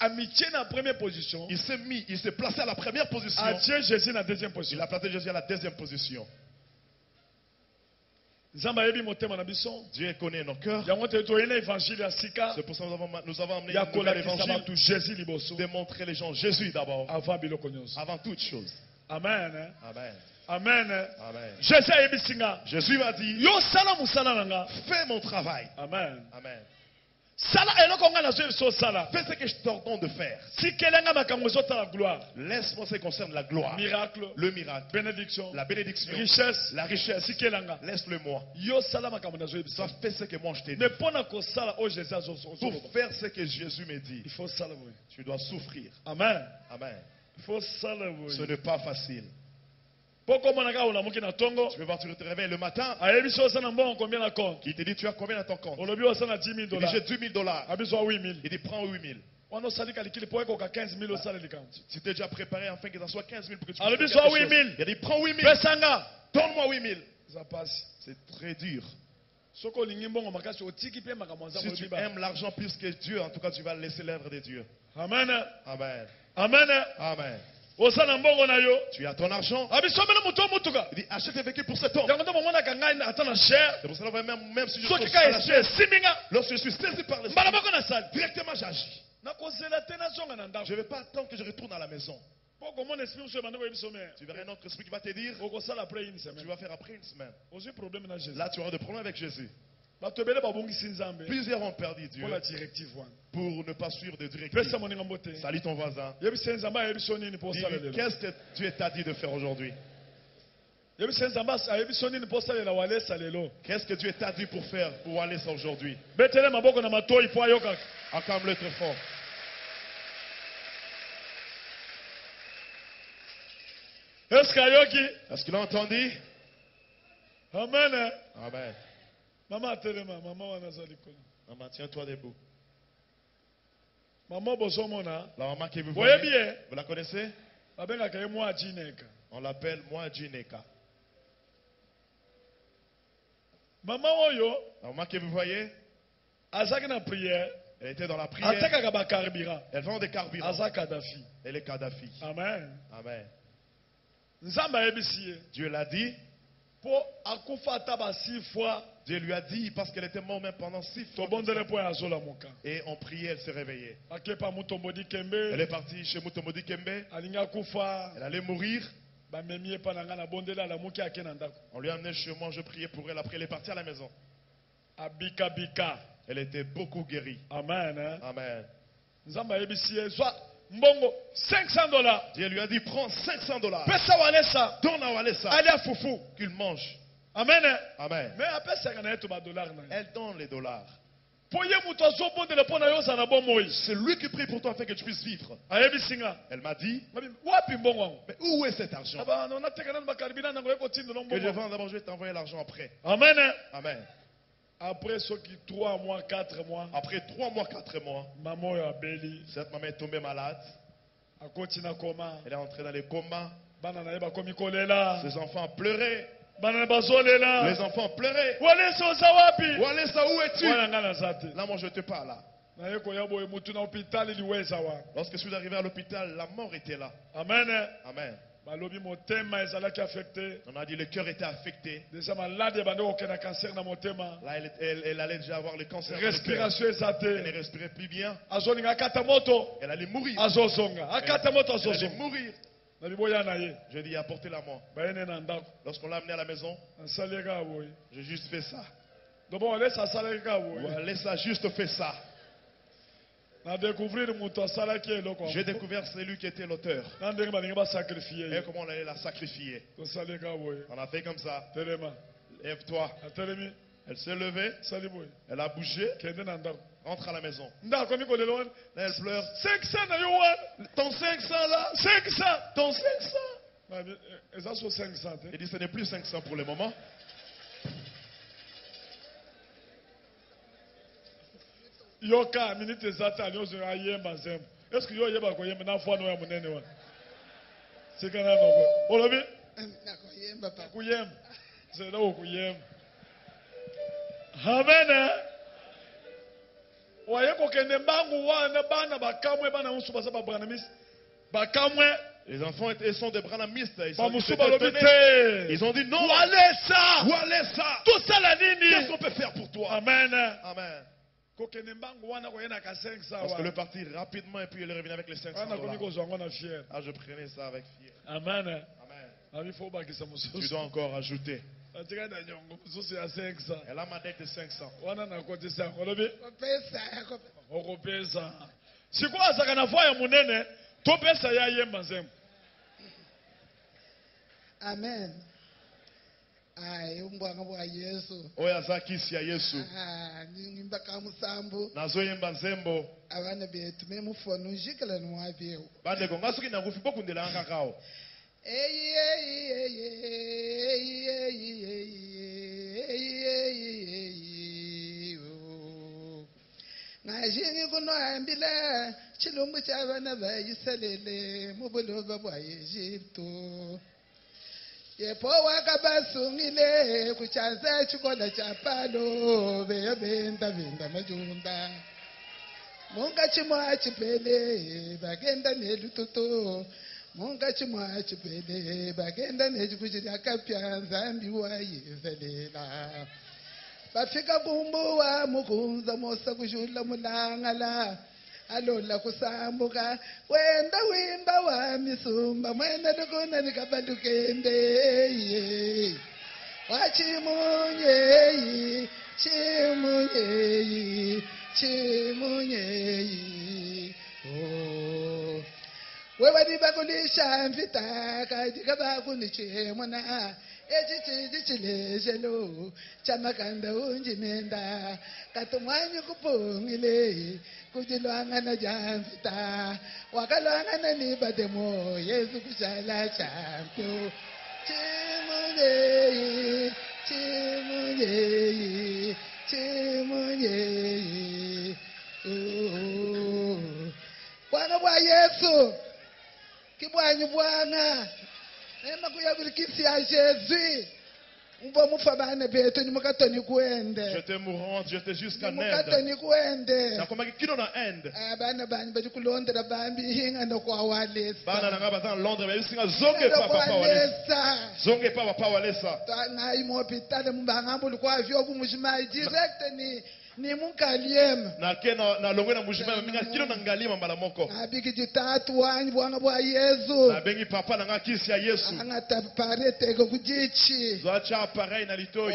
amitié dans la première position. Il s'est placé à la première position. Jésus dans la deuxième position. Il a placé Jésus à la deuxième position. Dieu connaît nos cœurs. C'est pour ça que nous avons amené l'évangile. Démontrer les gens Jésus d'abord. Avant toute chose. Amen. Amen. Amen. Amen. Jésus m'a dit, fais mon travail. Amen. Amen. Fais ce que je t'ordonne de faire. Laisse-moi ce qui concerne la gloire. Le miracle. Bénédiction. La bénédiction. La richesse. Laisse-le-moi. Ça fait ce que moi je t'ai dit. Pour faire ce que Jésus me dit, tu dois souffrir. Amen. Amen. Ce n'est pas facile. Tu peux voir, tu te réveilles le matin. Il te dit, tu as combien dans ton compte? Il dit, j'ai $10,000. Il dit, prends 8 000. Si tu es déjà préparé afin que ça soit 15 000 pour que tu puisses faire quelque chose. Il dit, prends 8 000. Donne-moi 8 000. C'est très dur. Si tu aimes l'argent plus que Dieu, en tout cas, tu vas laisser l'œuvre de Dieu. Amen. Amen. Amen. Amen. Tu as ton argent. Il dit achète un véhicule pour cet homme. C'est pour cela que même si je suis lorsque je suis saisi par l'esprit, directement j'agis. Je ne vais pas attendre que je retourne à la maison. Tu verras un autre esprit qui va te dire tu vas faire après une semaine. Là tu auras des problèmes avec Jésus. Plusieurs ont perdu Dieu pour ne pas suivre de directive. Salut ton voisin. Qu'est-ce que Dieu t'a dit de faire aujourd'hui? Qu'est-ce que Dieu t'a dit pour faire, pour aller ça aujourd'hui? Acclame-le très fort. Est-ce qu'il a entendu? Amen. Amen. Maman, Maman, tiens-toi debout. Maman, la maman qui vous voyez voit, bien. Vous la connaissez? On l'appelle Moadjineka. Maman, La maman que vous voyez, elle était dans la prière. Elle vend des carburants. Elle est Kadhafi. Amen. Amen. Dieu l'a dit. Dieu lui a dit parce qu'elle était morte même pendant 6 fois. Et on priait, elle s'est réveillée. Elle est partie chez Mutomodi Kembe. Elle allait mourir. On lui a amené chez moi, je priais pour elle. Après, elle est partie à la maison. Elle était beaucoup guérie. Amen. Amen. Mbongo, $500. Dieu lui a dit, prends $500. Pesa walesa. Donne à Walesa. Allez à Foufou. Qu'il mange. Amen. Amen. Mais après, ça gagne $2. Elle donne les dollars. C'est lui qui prie pour toi afin que tu puisses vivre. Elle m'a dit, mais où est cet argent? Que je vends d'abord, je vais t'envoyer l'argent après. Amen. Amen. Après ce qui 3 mois, 4 mois. Après 3 mois, 4 mois. Maman a béli. Cette maman est tombée malade. Elle est entrée dans les comas. Ses enfants pleuraient. Les enfants pleuraient. Walesa, où es-tu? Là, moi, je te parle. Là. Lorsque je suis arrivé à l'hôpital, la mort était là. Amen. Amen. On a dit le cœur était affecté. Là, elle allait déjà avoir le cancer. Respiration elle ne respirait plus bien. Elle allait mourir. Elle allait mourir. Je dis apportez-la moi. Lorsqu'on l'a amenée à la maison, j'ai juste fait ça. Laisse ça juste fait ça. J'ai découvert celui qui était l'auteur. Et comment on allait la sacrifier. On a fait comme ça. Lève-toi. Elle s'est levée. Elle a bougé. Rentre à la maison. Là, elle pleure. 500 ton 500 là. 500. Ton 500. Il dit ce n'est plus 500 pour le moment. Yoka minute zata nyozo ayemba zem. Est-ce que yo yeba ko yemba na fo no ya munene wa? Sikana no ko. Olobi? Na ko yemba pa. Ku yem. C'est là où ku yem. Amen. Waye ko kende mbangu wana bana bakamwe bana musu basa ba bwana mis. Bakamwe les enfants sont des branamistes. Ils ont dit non. Walesa. Walesa. Tout ça la nini. Qu'est-ce qu'on peut faire pour toi? Amen. Amen. Parce que le parti rapidement et puis il est revenu avec les 500 $. Ah, je prenais ça avec fier. Amen. Amen. Tu dois encore ajouter. Elle a ma dette de 500. Amen. Ay umbanga bwa Yesu. Oya zakisi ya Yesu. Ngimba kamusambu. Nazoyemba nzembo. Abana betu memufona unjikala nwavyo. Bande ko ngasuki na kufi pokundela anga kao. Ngajingi kuno ambile chilumbu cha bana bayiselele mubuloba bwa Egypto. yepo wakabasungile kuchaza chikola cha palo beyabenda majunda munga chimwa chipele bagenda nelutoto munga chimwa chipele bagenda nechikuchira kapya nzambi wayevelela bafika kumbuwa mukunza mosa kushula mulangala alola kusambuka wenda wimba wa misumba mwena lukuna nikabalukende wachimunyeyi chimunyeyi oh wewadi bakulisha mfitaka dikabakunichemona echichilejelo chamakanda unjimenda katumwanyi kupungile kujilwangana jamfita wakalwangana ni bademo yesu kushala champyo chimunyeyi bwana bwa yesu kibwanyu bwana ema kuya kulikisi ya Jésus mbo mufa bana beto ni mukatoni kuende J'étais mourante, j'étais jusqu'en Inde. mukatoni kuende Nakomaki kino na Inde. bana bani badi kulondera bambi hinga ndo kwa walesa Bana nanga baza Londres ba yusinga zonge pa papa walesa. Zonge pa papa walesa. na imo hospital mbanga mbulu kwa vyo kumujima direct ni munkaliema Na kena na longwe na mujima minga kino na ngalima mbala moko. abiki ditatu wanyi bwanga bwa Yesu Na bengi papa nanga kisi ya Yesu. anga taparete ko kujichi Zoacha appareil na litoi.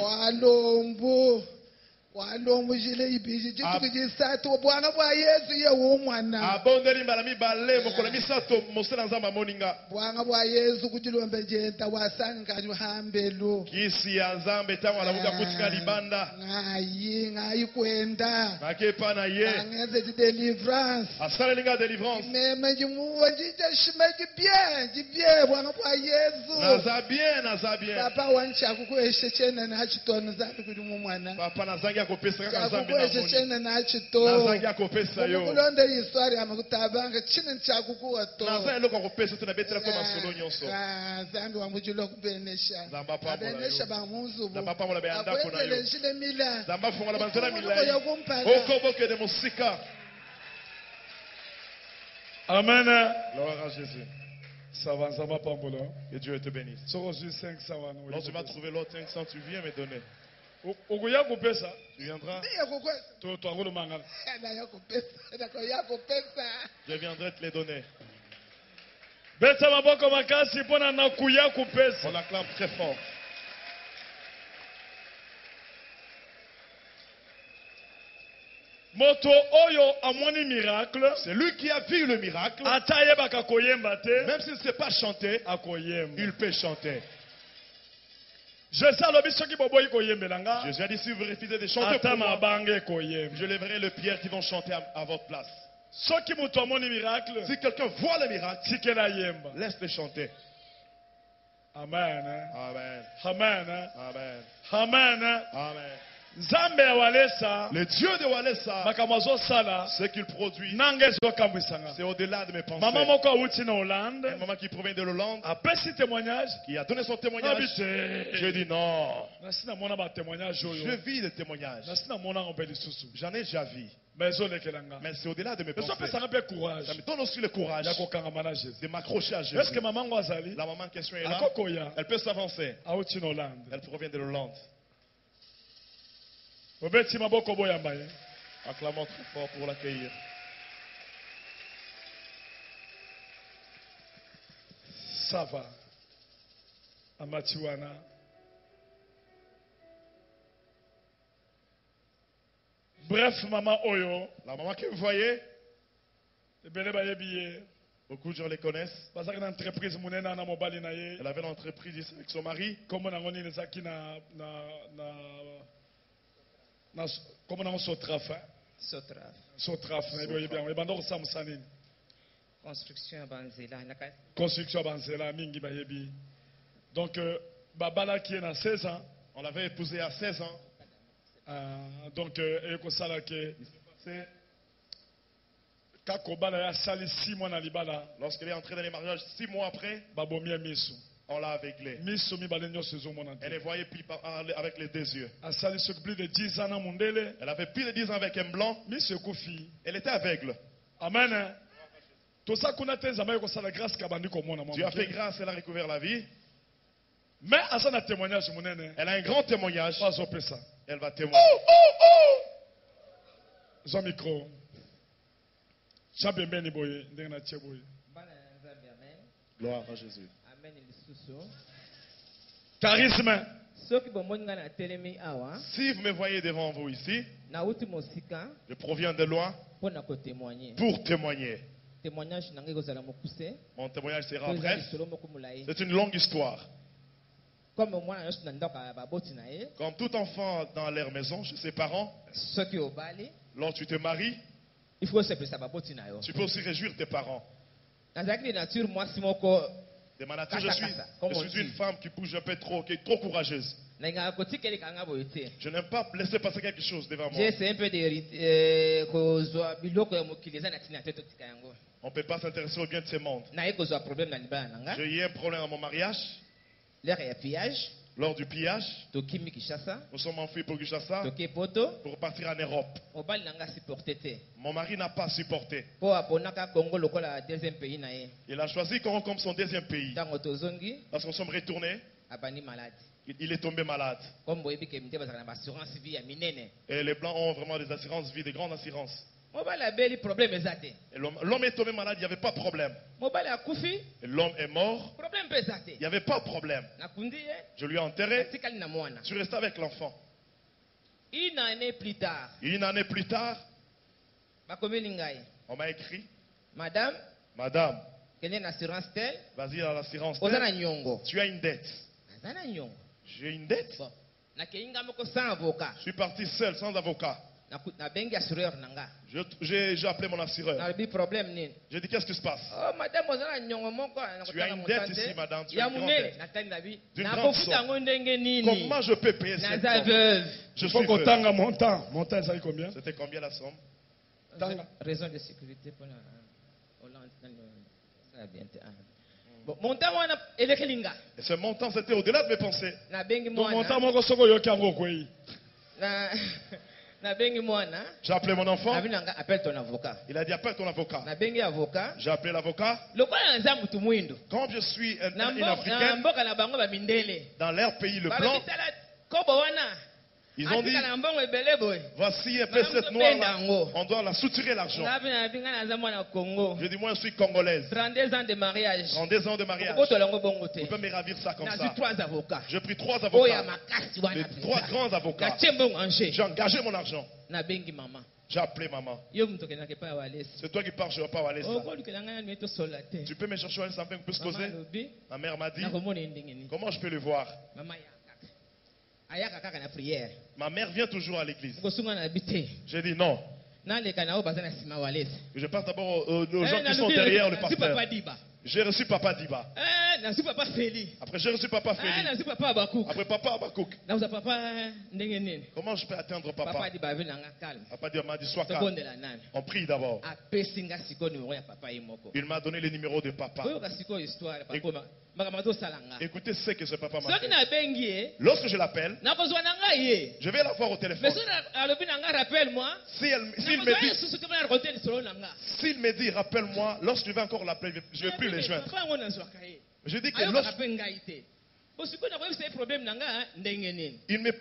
walombo jile ibiji jitu kujisatu bwanga bwa Yesu ye umwana Abondeli mbala mi bale mokola misato mosela nzamba moninga. bwanga bwa Yesu kujilombe jenta wasanga hambelu Kisi ya nzambe tango alamuka kutika libanda. ngayi kwenda Nakepa na ye. angeze deliverance Asala linga délivrance. meme jimuwa jitashima jibye bwanga bwa Yesu Naza bien. papa wancha kukweshe chena na chitonu zambi kuli mwana Papa nazangi akopesa kaka nzambe na kukweshe moni. chena na chito Nazangi akopesa yo. kulonda histori amakutabanga chine chakukuwa to Naza eloko akopesa to na betela kwa masolo nyonso. zambi wamujilo kubenesha Zamba pamola yo. abenesha bamuzubu Zamba pamola be andako na yo. njile mila Zamba fongola banzela milai. yokumpaka Okoboke de musika. Amen. Gloire à Jésus. Ça va, ça va pas bon. Que Dieu te bénisse. Tu reçu 500 wana. Lorsque tu vas trouver l'autre 500, tu viens me donner. Ukuya kupesa. Tu viendras, yakukwesa To ngolo mangala. na yakupesa nako yakupesa je viendrai te les donner. Besa maboko makasi pona na kuya kupesa. On acclame très fort. Moto oyo amoni miracle. C'est lui qui a vu le miracle. Ataye baka koyemba te. Même s'il ne sait pas chanter, Akoyemba. il peut chanter. Jésus alobi soki boboyi koyembelanga. Jésus a dit si vous refusez de chanter Ata pour moi, mabange koyemba. je lèverai le pierre qui vont chanter à votre place. Soki moto amoni miracle. Si quelqu'un voit le miracle, Tikela yemba. laisse-le chanter. Amen. Amen. Amen. Amen. Amen. Amen. Nzambe ya walesa. Le Dieu de Walesa, Makambo azosala. ce qu'il produit, Nange ezokambwisanga. c'est au-delà de mes pensées. Mama moko awuti na Hollande. Un maman qui provient de l'Hollande, Apesi témoignage. qui a donné son témoignage, je dis non. Nasi namona ba témoignage Je oyo. vis le témoignage. Nasi namona ngombe lisusu. J'en ai déjà vu. Mais ezolekelanga. Mais c'est au-delà de mes pensées. Ezopesanga mpe courage. Ça me donne aussi le courage Ya kokangama na Jésus. de m'accrocher à Jésus. Est-ce que maman ngo azali? La maman en question est là. Akokoya. Elle peut s'avancer. Awuti na Hollande. Elle provient de l'Hollande. Obeti maboko boyamba ye. Acclamons très fort pour l'accueillir. Ça va. Amati wana. Bref, maman oyo. La maman que vous voyez, Ebele bayebi ye. beaucoup de gens les connaissent. Bazaki na entreprise munene na mobali na ye. Elle avait l'entreprise ici avec son mari. Kombo nango nini ezalaki kombo nango Sotraf. Sotraf. Sotraf na yebi oyebi yango. Ebanda kosambusa nini? Construction ya banzela nakati. Construction ya banzela mingi bayebi. Donc babalaki ye na 16 ans. On l'avait épousée à 16 ans. Donc ekosala ke C'est kaka obala ye asali 6 mois na libala lorsqu'elle est entrée dans les mariages, 6 mois après, babomi ye miso. On l'a aveuglée. miso mibale nyonso ezomona Elle ne te voyait plus avec les deux yeux. asali soki plus de 10 ans na mondele Elle avait plus de 10 ans avec un blanc. miso ekufi Elle était aveugle. amen toza kuna te nzambe ekosala grâce kabandi komona mwa Dieu a fait moke. grâce, elle a recouvert la vie. mais aza na témoignage monene Elle a un grand témoignage. po azopesa Elle va témoigner. zwa micro tia pembeni boye ndenge na tie boye Bana ya Nzambe, amen. Gloire à Jésus. Amen lisusu. charisme Soki bomoni nga na telemi awa, Si vous me voyez devant vous ici, nauti mosika je proviens de loin mpo na kotémoigner. pour témoigner. Témoignage na ngai kozala mokuse. Mon témoignage sera po eza bref. lisolo moko molai. C'est une longue histoire. Comme mwana nyonso na ndako ya baboti na ye, Comme tout enfant dans leur maison, chez ses parents, soki obali, lorsque tu te maries, il faut osepelisa baboti na yo. tu peux aussi réjouir tes parents. Nazalaki de nature mwasi moko De ma nature, je Comme suis on une dit. femme qui bouge un peu trop, qui est trop courageuse. nalingaka kotikeleka nga boye te. Je n'aime pas laisser passer quelque chose devant moi. J'essaie un peu de kozwa biloko ya mokili eza na ntina te totika yango. On ne peut pas s'intéresser au bien de ce monde. Naye kozwa problème na libala na nga. J'ai eu un problème dans mon mariage. Lere ya pillage, Lors du pillage, tokimi Kinshasa, nous sommes enfuis pour Kinshasa toke poto, pour partir en Europe. mobali na nga supporte te. Mon mari n'a pas supporté. Po aponaka Congo lokola deuxième pays na ye. Il a choisi Congo comme son deuxième pays. Ntango tozongi, Lorsqu'on sommes retournés, abani malade. il est tombé malade. Comme boyebi ke mite bazaka na assurance vie ya minene. Et les Blancs ont vraiment des assurances vie, des grandes assurances. Mobali abeli problème eza te. Et l'homme est tombé malade, il n'y avait pas de problème. Mobali akufi, Et l'homme est mort, problème mpe eza te. il n'y avait pas de problème. Nakundi ye, Je lui ai enterré, atikali na mwana. je suis resté avec l'enfant. Une année plus tard, Une année plus tard, bakomeli ngai, on m'a écrit, madame, Madame, kende na assurance tel, vas-y à l'assurance. oza na nyongo. Tu as une dette. Aza na nyongo. J'ai une dette. Bon, nakei nga moko sans avocat. Je suis parti seul, sans avocat. Nabengi assureur na nga. J'ai appelé mon assureur. Nalobi problème nini? J'ai dit, qu'est-ce qui se passe? Oh madame, oza na nyongo moko. Tu as une dette ici, madame. Tu as Ya une grande munene, dette. natali nabi. D'une grande Nakofuta somme. yango ndenge nini? Comment je peux payer cette Naza somme? veuve. Je faut suis veuve. kotanga montant ezali combien C'était combien la somme? Tanga. Raison de sécurité pour la Hollande. Ça va bien te. Bon, montant wana elekeli nga. Et ce montant, c'était au-delà de mes pensées. Nabengi to mwana. montant moko soki oyoki yango okwei Nabengi mwana. J'ai appelé mon enfant. Abi nanga appelle ton avocat. Il a dit, appelle ton avocat. Nabengi avocat. J'ai appelé l'avocat. Lokola nza mutu mwindo. Comme je suis une Na Africaine, mboka na bango ba mindele. dans leur pays, le blanc, Balobitala kobo wana. ils ont dit, Atika na mbongo ebele boy. voici un peu cette noire-là. On doit la soutirer l'argent. Ngapi na binga na nza mwana Congo. Je dis, moi, je suis congolaise. 32 ans de mariage. 32 ans de mariage. Koto lango bongo te. Vous pouvez me ravir ça comme Na ça. 3 avocats. J'ai pris 3 Oya avocats. makasi wana. Les 3 grands avocats. Na chembongo anje. J'ai engagé mon argent. Na bengi mama. J'ai appelé maman. Yo mtu kenaka pa walesi. C'est toi qui pars, je ne vais pas aller ça. Okolukela ngana mieto solate. Tu peux me chercher un samedi qu'on puisse Mama causer? lobi. Ma mère m'a dit, Na komona ndenge ni. comment je peux le voir? Mama ya kaka. Ayaka kaka na prière. Ma mère vient toujours à l'église. Kosunga na bité. J'ai dit non. Na leka na obaza na sima walesi. Je passe d'abord aux gens qui sont derrière le pasteur. Papa Diba. J'ai reçu Papa Diba. Na su papa Feli. Après, j'ai reçu Papa Félix. Na su papa Abakouk. Après, Papa Abakouk. Na uza papa ndenge nini. Comment je peux atteindre Papa Papa? Diba vina nga calme. Papa Diba m'a dit, sois calme. Tobondela nani. On prie d'abord. Apesi nga siko numéro ya papa yemoko. Il m'a donné le numéro de Papa. Oyo ka siko histoire papa. Makambo to salanga. Écoutez ce que ce Papa m'a Soki fait. na bengi e. Lorsque je l'appelle, Na kozwa na nga ye. je vais la voir au Mais téléphone. soki alobi na nga rappelle moi. S'il me dit, rappelle-moi, lorsque je vais encore l'appeler, je ne vais plus les joindre. Je dis que lorsque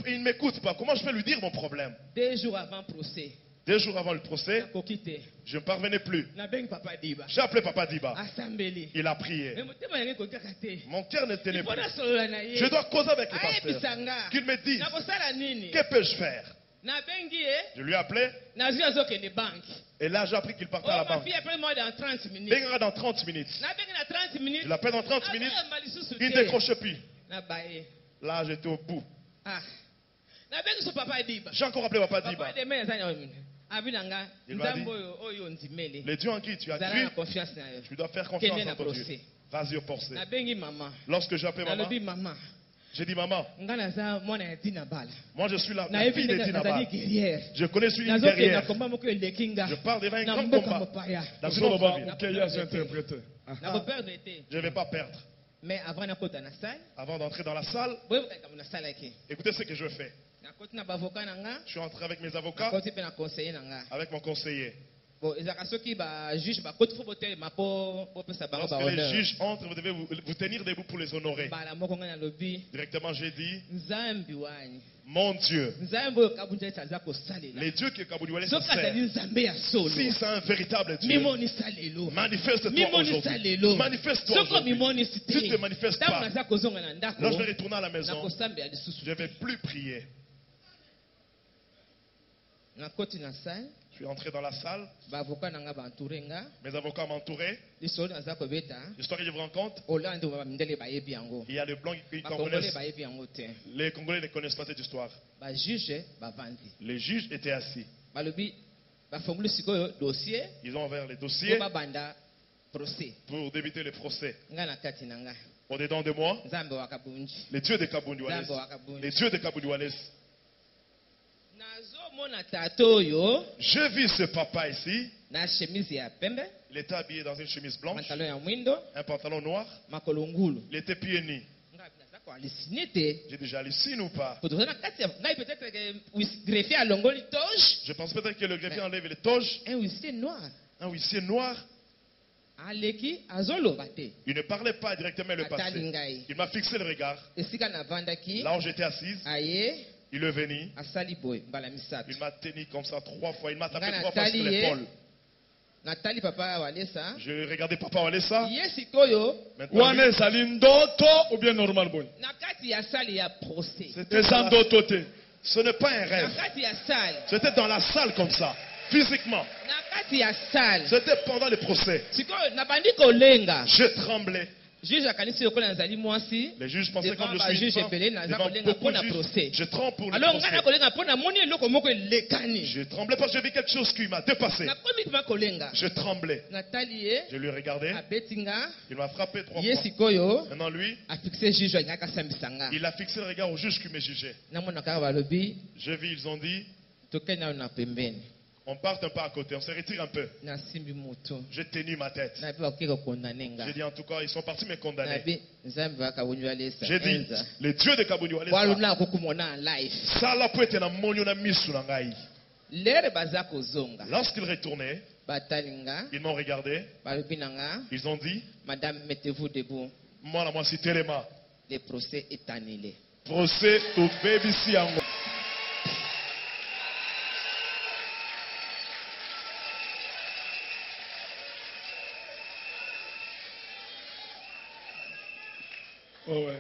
il ne m'écoute pas, comment je peux lui dire mon problème? 2 jours avant procès, 2 jours avant le procès, nakokite je ne parvenais plus. nabengi papa Diba J'ai appelé Papa Diba. asambeli. Il a prié. Mais motema yango ekokaka te. Mon cœur ne tenait Ipona plus. solola na ye. Je dois causer avec le Ayebisa pasteur. nga. Qu'il me dise, Nakosala nini? que peux-je faire? Nabengi ye. Je lui ai appelé. Nazwi azokende banque. Et là, j'ai appris qu'il partait à Oh la ma banque. fille appelle moi dans 30 minutes. Bengara dans 30 minutes. Nabengi na 30 minutes. Je l'appelle dans 30 minutes. Azoyamba lisusu Il ne te. décrochait plus. Nabaye. Là, j'étais au bout. Ah. Nabengi so papa Diba. J'ai encore appelé Papa Diba. Papa de mena zanya oyo. Abinanga. Il m'a dit, Nzambo oyo ndimele. Le Dieu en qui tu as Zala cru, na confiance na yo. tu dois faire confiance Kende na en ton Dieu. procès. Vas-y au procès. Nabengi mama. Lorsque j'ai appelé maman, Nalobi mama. j'ai dit maman, Nga naza mwana ya Dina Bala. moi je suis la Na fille ebi de ndenge Dinaba. nazali guerrière. Je connais celui une Nazokenda guerrière. komba moko eleki nga. Je parle devant un Na grand mboka combat. mopaya. Dans une autre ozoloba ville. okeyi azo interprete Nakoperdre te. Je ne vais pas perdre. Mais avant d'entrer dans la salle, Avant d'entrer dans la salle, dans la salle qui. écoutez ce que je fais. Na avocat nanga, Je suis entré avec mes avocats, côté pe na conseiller nanga. avec mon conseiller. Bon, ezaka soki ba juge ba côté fo botel ma po pesa bango ba Lorsque les honneur. juges entrent, vous devez vous tenir debout pour les honorer. Ba la moko ngana lobi, Directement, j'ai dit, nzambi wani. mon Dieu, Nzambi oyo kabunja taza ko salela. les dieux que Kabudiwale Soki sert, azali nzambe ya solo. si c'est un véritable Dieu, Mimoni salelo. manifeste-toi Mimoni aujourd'hui. salelo. Manifeste-toi Soko aujourd'hui. mimoni Si tu ne te site. manifestes Tango pas, naza kozonga na ndako. lorsque je vais retourner à la Na maison, kosambe ya lisusu. je ne vais plus prier. Na koti na salle, Je suis entré dans la salle, ba avocat nanga ba entouré nga. mes avocats m'entouraient. Lisolo naza ko beta. L'histoire que je vous rencontre, Hollande ba mindele ba yebi yango. il y a les blancs qui Ba Congolais connaissent. ba yebi yango te. Les Congolais ne connaissent pas cette histoire. Ba juge ba vandi. Les juges étaient assis. Ba lobi ba formule sikoyo dossier Ils ont ouvert les ko dossiers ba banda procès. pour débuter le procès. Nga na kati nanga. Au-dedans de moi, Nzambe wakabunji. les dieux de Kabudiwales. Nzambe wakabunji. Les dieux de Kabudiwales. Nazo mona tato yo J'ai vu ce papa ici. na chemise ya pembe, Il était habillé dans une chemise blanche, pantalon ya mwindo, un pantalon noir. makolo ngulu. Il était pieds nus. Nga naza ko halluciné te. J'ai déjà halluciné ou pas? Pour na kati ya ngai peut-être que greffier a longoli toge, Je pense peut-être que le greffier enlève les toges. un huissier noir. Un huissier noir. Aleki azoloba te. Il ne parlait pas directement le Atali passé. ngai. Il m'a fixé le regard. Esika na vandaki, Là où j'étais assise, aye il est venu. asali boy mbala misato. Il m'a tenu comme ça 3 fois. Il m'a tapé Nga 3 fois sur Nathalie, l'épaule. Natali papa walesa. Je regardais papa Walesa. Yesi koyo Maintenant, wana ezali ndoto ou bien normal boy? na kati ya sali ya procès. c'était Eza dans la- ndoto te. Ce n'est pas un Na rêve. kati ya salle. C'était dans la salle comme ça, physiquement. Na kati ya salle. C'était pendant le procès. Sikoyo nabandi kolenga. Je tremblais. Juge akanisi yokola nazali mwasi. Les juges pensaient Devant comme je ba suis une juge femme, ebele naza devant kolenga beaucoup mpona de procès. juges, je tremble pour le Alors nga na procès. kolenga mpona moni eloko moko elekani. Je tremblais parce que j'ai vu quelque chose qui m'a dépassé. Nakomi mpona kolenga. Je tremblais. Natali ye Je lui regardais. abetinga. Il m'a frappé 3 Ye fois. sikoyo Maintenant, lui, afixe juge alingaka sambisa nga. il a fixé le regard au juge qui me jugeait. Namona kaka balobi J'ai vu, ils ont dit, tokei nayo na pembeni. on part un peu à côté, on se retire un peu. Nasimbi moto. J'ai tenu ma tête. Nabi bakoki kokondane nga. J'ai dit, en tout cas, ils sont partis me condamner. Nabi nzambe bakabunjwa lesa. J'ai dit, Enza. les dieux de Kabundi Waluna kokumona en live. ça là peut être un monio na misu na ngai. Lere baza kozonga. Lorsqu'ils retournaient, Batalinga. ils m'ont regardé, Balobi nanga. ils ont dit, Madame, mettez-vous debout. moi la moi si telema. Le procès est annulé. Procès to baby si yango. Oh ouais.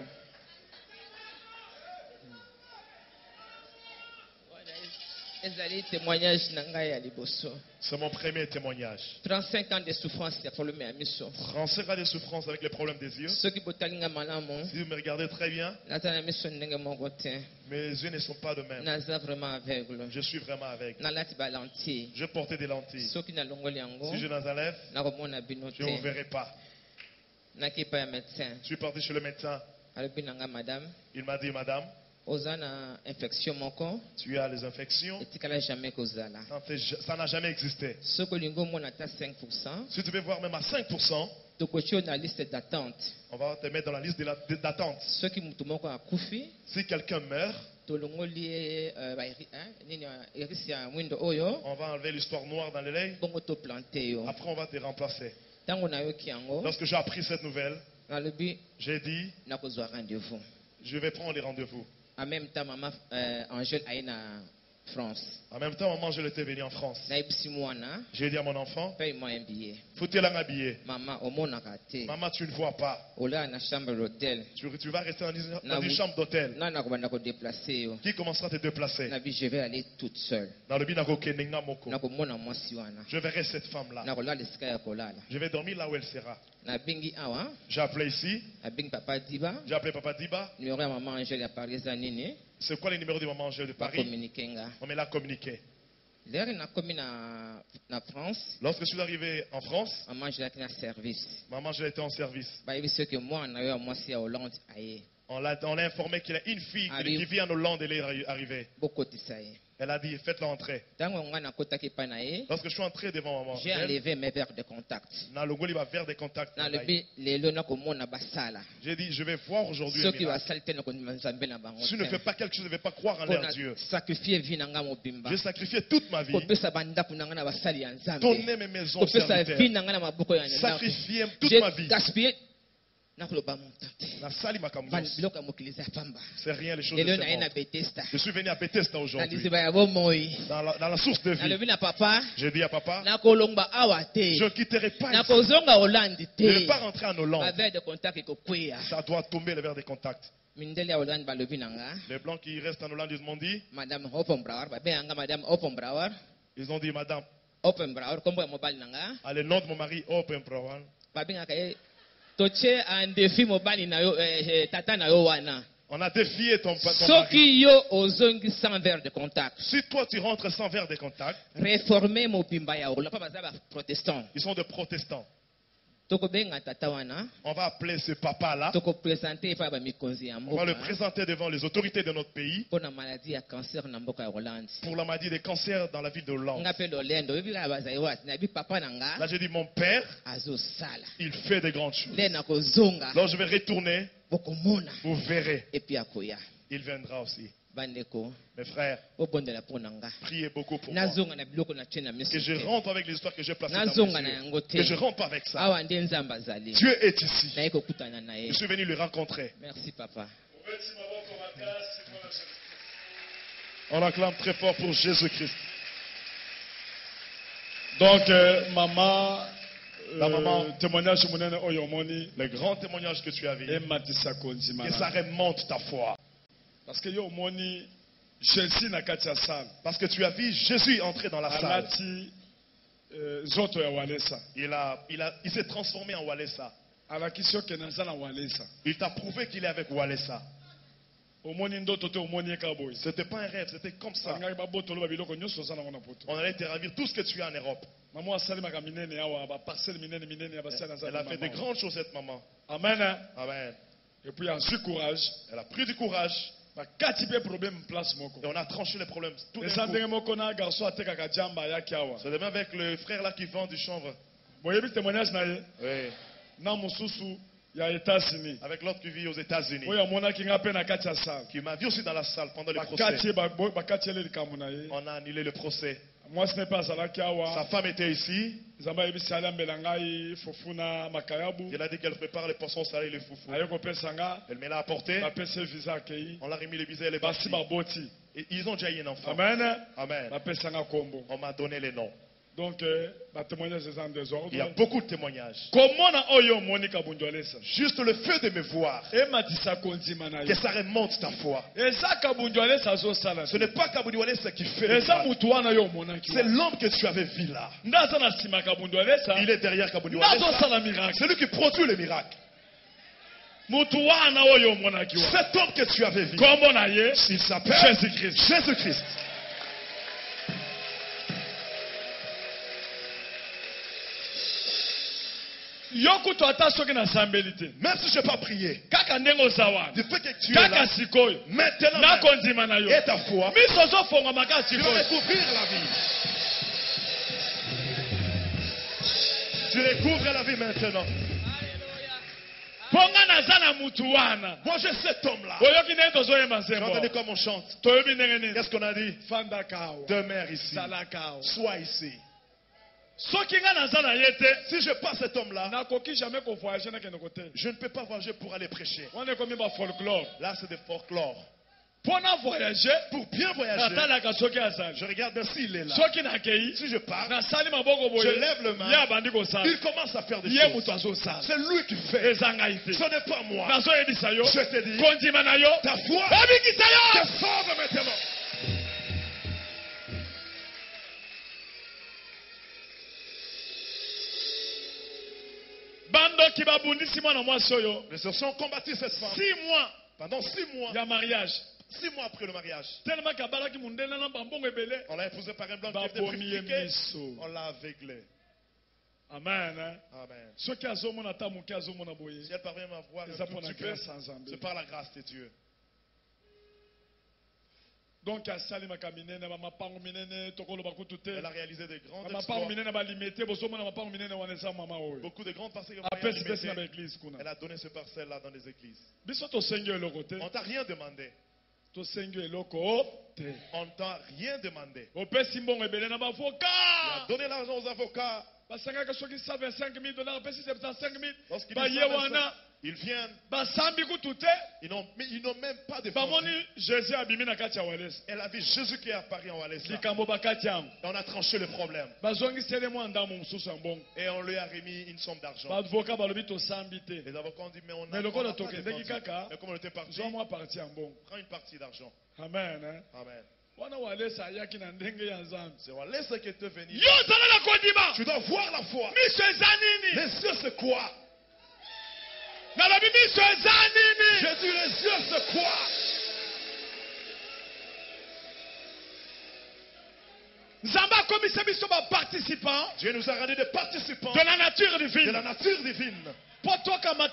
Ezali témoignage nanga ya liboso. C'est mon premier témoignage. 35 ans de souffrance ya problème ya miso. 35 ans de souffrance avec les problèmes des yeux. Soki botalinga malamu. Si vous me regardez très bien, Naza na miso ndenge moko te. mes yeux ne sont pas de même. Naza vraiment aveugle. Je suis vraiment aveugle. Nalati ba lentille. Je portais des lentilles. Soki nalongoli yango. Si je les enlève, Nakomona bino je ne vous te. verrai pas. Nakipa ya médecin. Je suis parti chez le médecin. Alobi nanga madame. Il m'a dit, madame, Oza na infection moko. tu as les infections. Etikala jamais kozala. Ça n'a jamais existé. Soki olingo mona ata 5%. Si tu veux voir même à 5%, Tokochi na liste d'attente. on va te mettre dans la liste d'attente. Soki mutu moko akufi. Si quelqu'un meurt, Tolongoli nini irisi ya mwindo oyo. on va enlever l'histoire noire dans le lait. Bongo to planté yo. Après, on va te remplacer. Tango na yoki yango. Lorsque j'ai appris cette nouvelle, Nalobi j'ai dit, na kozwa rendez-vous. je vais prendre les rendez-vous. En même temps maman Angèle aye na France. En même temps, maman, je l'étais venu en France. Na ebisi mwana J'ai dit à mon enfant, paye-moi un billet. foutez-la habillée. Maman omonaka te. Maman, tu ne vois pas. Ola na chambre d'hôtel. Tu vas rester dans une chambre d'hôtel. Na nakobanda ko déplacer yo. Qui commencera à te déplacer? Na bi je vais aller toute seule. Dans le binako Keninga Moko. Nakomona mwasi wana. Je verrai cette femme-là. Nakolala esika ya kolala. Je vais dormir là où elle sera. Na bengi awa. J'ai appelé ici. Na bengi papa Diba. J'ai appelé Papa Diba. Numéro ya maman Angèle ya Paris za nini? C'est quoi le numéro de maman Angèle de Ba Paris? communiquer nga. On me l'a communiqué. Lere na komi na France. Lorsque je suis arrivé en France, Maman Angèle a na service. maman Angèle était en service. Ba yebi soki mwana yo ya mwasi ya Hollande aye. On l'a informé qu'il y a une fille qui vit en Hollande, elle est arrivée. Bokotisa ye. Elle a dit, faites-la entrer. Lorsque je suis entré devant maman, j'ai enlevé mes verres de contact. Vers des contacts. J'ai dit, je vais voir aujourd'hui. Si tu ne fais pas quelque chose, je ne vais pas croire en leur Dieu. J'ai sacrifié toute ma vie. Donner mes maisons serviteurs. Sacrifier toute ma vie. C'est rien les choses de ce monde. Je suis venu à Bethesda aujourd'hui. Dans la source de vie. J'ai dit à papa, je ne quitterai pas ici. Je ne vais pas rentrer en Hollande. Ça doit tomber le verre de contact. Les blancs qui restent en Hollande, ils m'ont dit, ils ont dit, madame, le nom de mon mari, Oppenbrauer. On a défié ton mari. Si toi tu rentres sans verre de contact, ils sont des protestants. On va appeler ce papa-là. On va le présenter devant les autorités de notre pays pour la maladie des cancers dans la ville de Hollande. Là, j'ai dit, mon père, il fait des grandes choses. Lorsque je vais retourner, vous verrez. Il viendra aussi. Mes frères, priez beaucoup pour moi. Que je rentre avec les histoires que j'ai placées dans mes yeux. Que je rentre pas avec ça. Dieu est ici. Je suis venu le rencontrer. Merci, papa. On acclame très fort pour Jésus-Christ. Donc, maman, la maman, le grand témoignage que tu as vu, que ça remonte ta foi. Parce que Jésus n'a qu'à salle. Parce que tu as vu Jésus entrer dans la salle. Il s'est transformé en Walesa. Il t'a prouvé qu'il est avec Walesa. C'était pas un rêve, c'était comme ça. On allait te ravir tout ce que tu as en Europe. Elle a fait de grandes choses, cette maman. Amen. Amen. Et puis elle a pris du courage. Elle a pris du courage. Et on a tranché les problèmes. C'est le même avec le frère là qui vend du chanvre. Oui. Avec l'autre qui vit aux États-Unis. Qui m'a vu aussi dans la salle pendant le procès. On a annulé le procès. Sa femme était ici. Il a dit qu'elle prépare les poissons salés et les foufous. Elle me l'a apporté. On l'a remis le visa et les bâtis. Et ils ont déjà eu un enfant. Amen. Amen. On m'a donné les noms. Donc, il y a beaucoup de témoignages. Juste le fait de me voir, que ça remonte ta foi. Ce n'est pas Kabundualesa qui fait. C'est l'homme que tu avais vu là. Il est derrière Kabundualesa. C'est lui qui produit les miracles. Cet homme que tu avais vu, il s'appelle Jésus-Christ. Jésus-Christ. Même si je n'ai pas prié, du fait que tu es là, maintenant, et ta foi, tu vas découvrir la vie. Tu découvres la vie maintenant. Moi, je sais cet homme-là. J'ai entendu comme on chante. Qu'est-ce qu'on a dit? Demeure ici. Sois ici. Si je passe cet homme-là, je ne peux pas voyager pour aller prêcher. Là, c'est des folklore. Pour bien voyager, je regarde s'il est là. Si je pars, je lève le main. Il commence à faire des choses. C'est lui qui fait. Ce n'est pas moi. Je te dis, ta foi te sauve maintenant. Mais se sont combattus cette femme. 6 mois. Pendant 6 mois. Il y a mariage. 6 mois après le mariage. On l'a épousé par un blanc qui était purifié. On l'a aveuglé. Amen. Amen. Si elle parvient à voir, c'est par la grâce de Dieu. Donc, à Salim Makamine, elle a réalisé de grands exploits. Beaucoup de grandes parcelles. Elle a donné ce parcelle-là dans les églises. On t'a rien demandé. On t'a rien demandé. Il a donné l'argent aux avocats. Lorsqu'ils ils viennent. Ils n'ont même pas de famille. Elle a vu Jésus qui est apparu en Walesa. Et on a tranché le problème. Et on lui a remis une somme d'argent. Les avocats ont dit mais on a pas de famille. Mais comme on était parti, prends une partie d'argent. Amen. Amen. C'est Walesa qui était venu. Tu dois voir la foi. Les cieux c'est quoi? Jésus, les yeux c'est quoi? Dieu nous a rendus des participants de la nature divine. De la nature divine. Pour prendre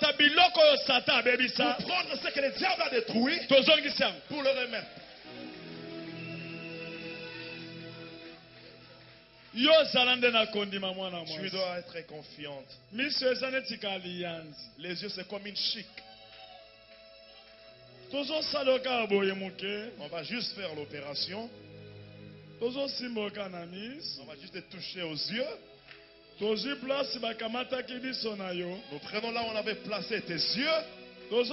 ce que le diable a détruit, pour le remettre. Tu dois être confiante. Les yeux c'est comme une chic. On va juste faire l'opération. On va juste te toucher aux yeux. Nous prenons là où on avait placé tes yeux. Nous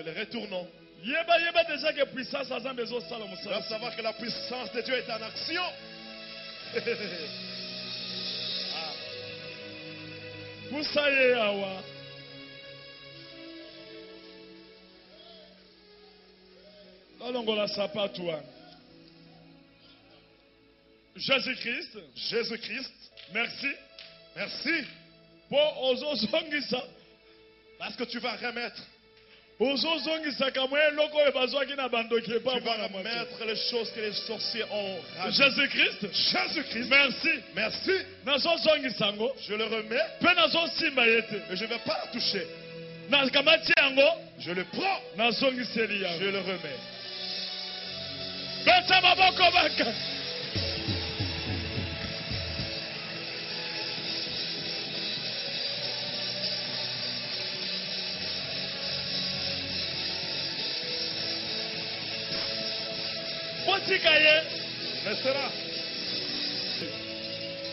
les retournons. Tu dois savoir que la puissance de Dieu est en action. Jésus-Christ. Jésus-Christ. Merci. Merci. Parce que tu vas remettre. Tu vas remettre les choses que les sorciers ont ravies. Jésus-Christ. Jésus-Christ. Merci. Merci. Je le remets. Et je ne vais pas la toucher. Je le prends. Je le remets. Restera.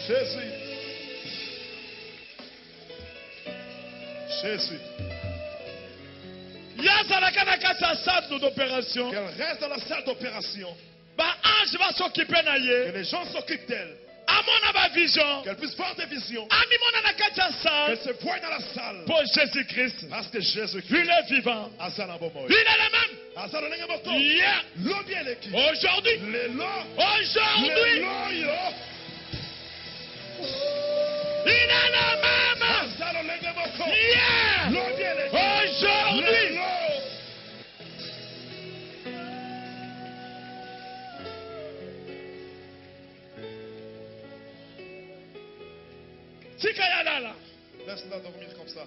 Jésus. Jésus. Qu'elle reste dans la salle d'opération. Que les gens s'occupent d'elle. Qu'elle puisse voir des visions. Qu'elle se voie dans la salle. Pour Jésus-Christ. Parce que Jésus-Christ. Il est vivant. Il est le même. Hier. Aujourd'hui. Aujourd'hui. Il est le même. Hier. Aujourd'hui. Laisse-la dormir comme ça.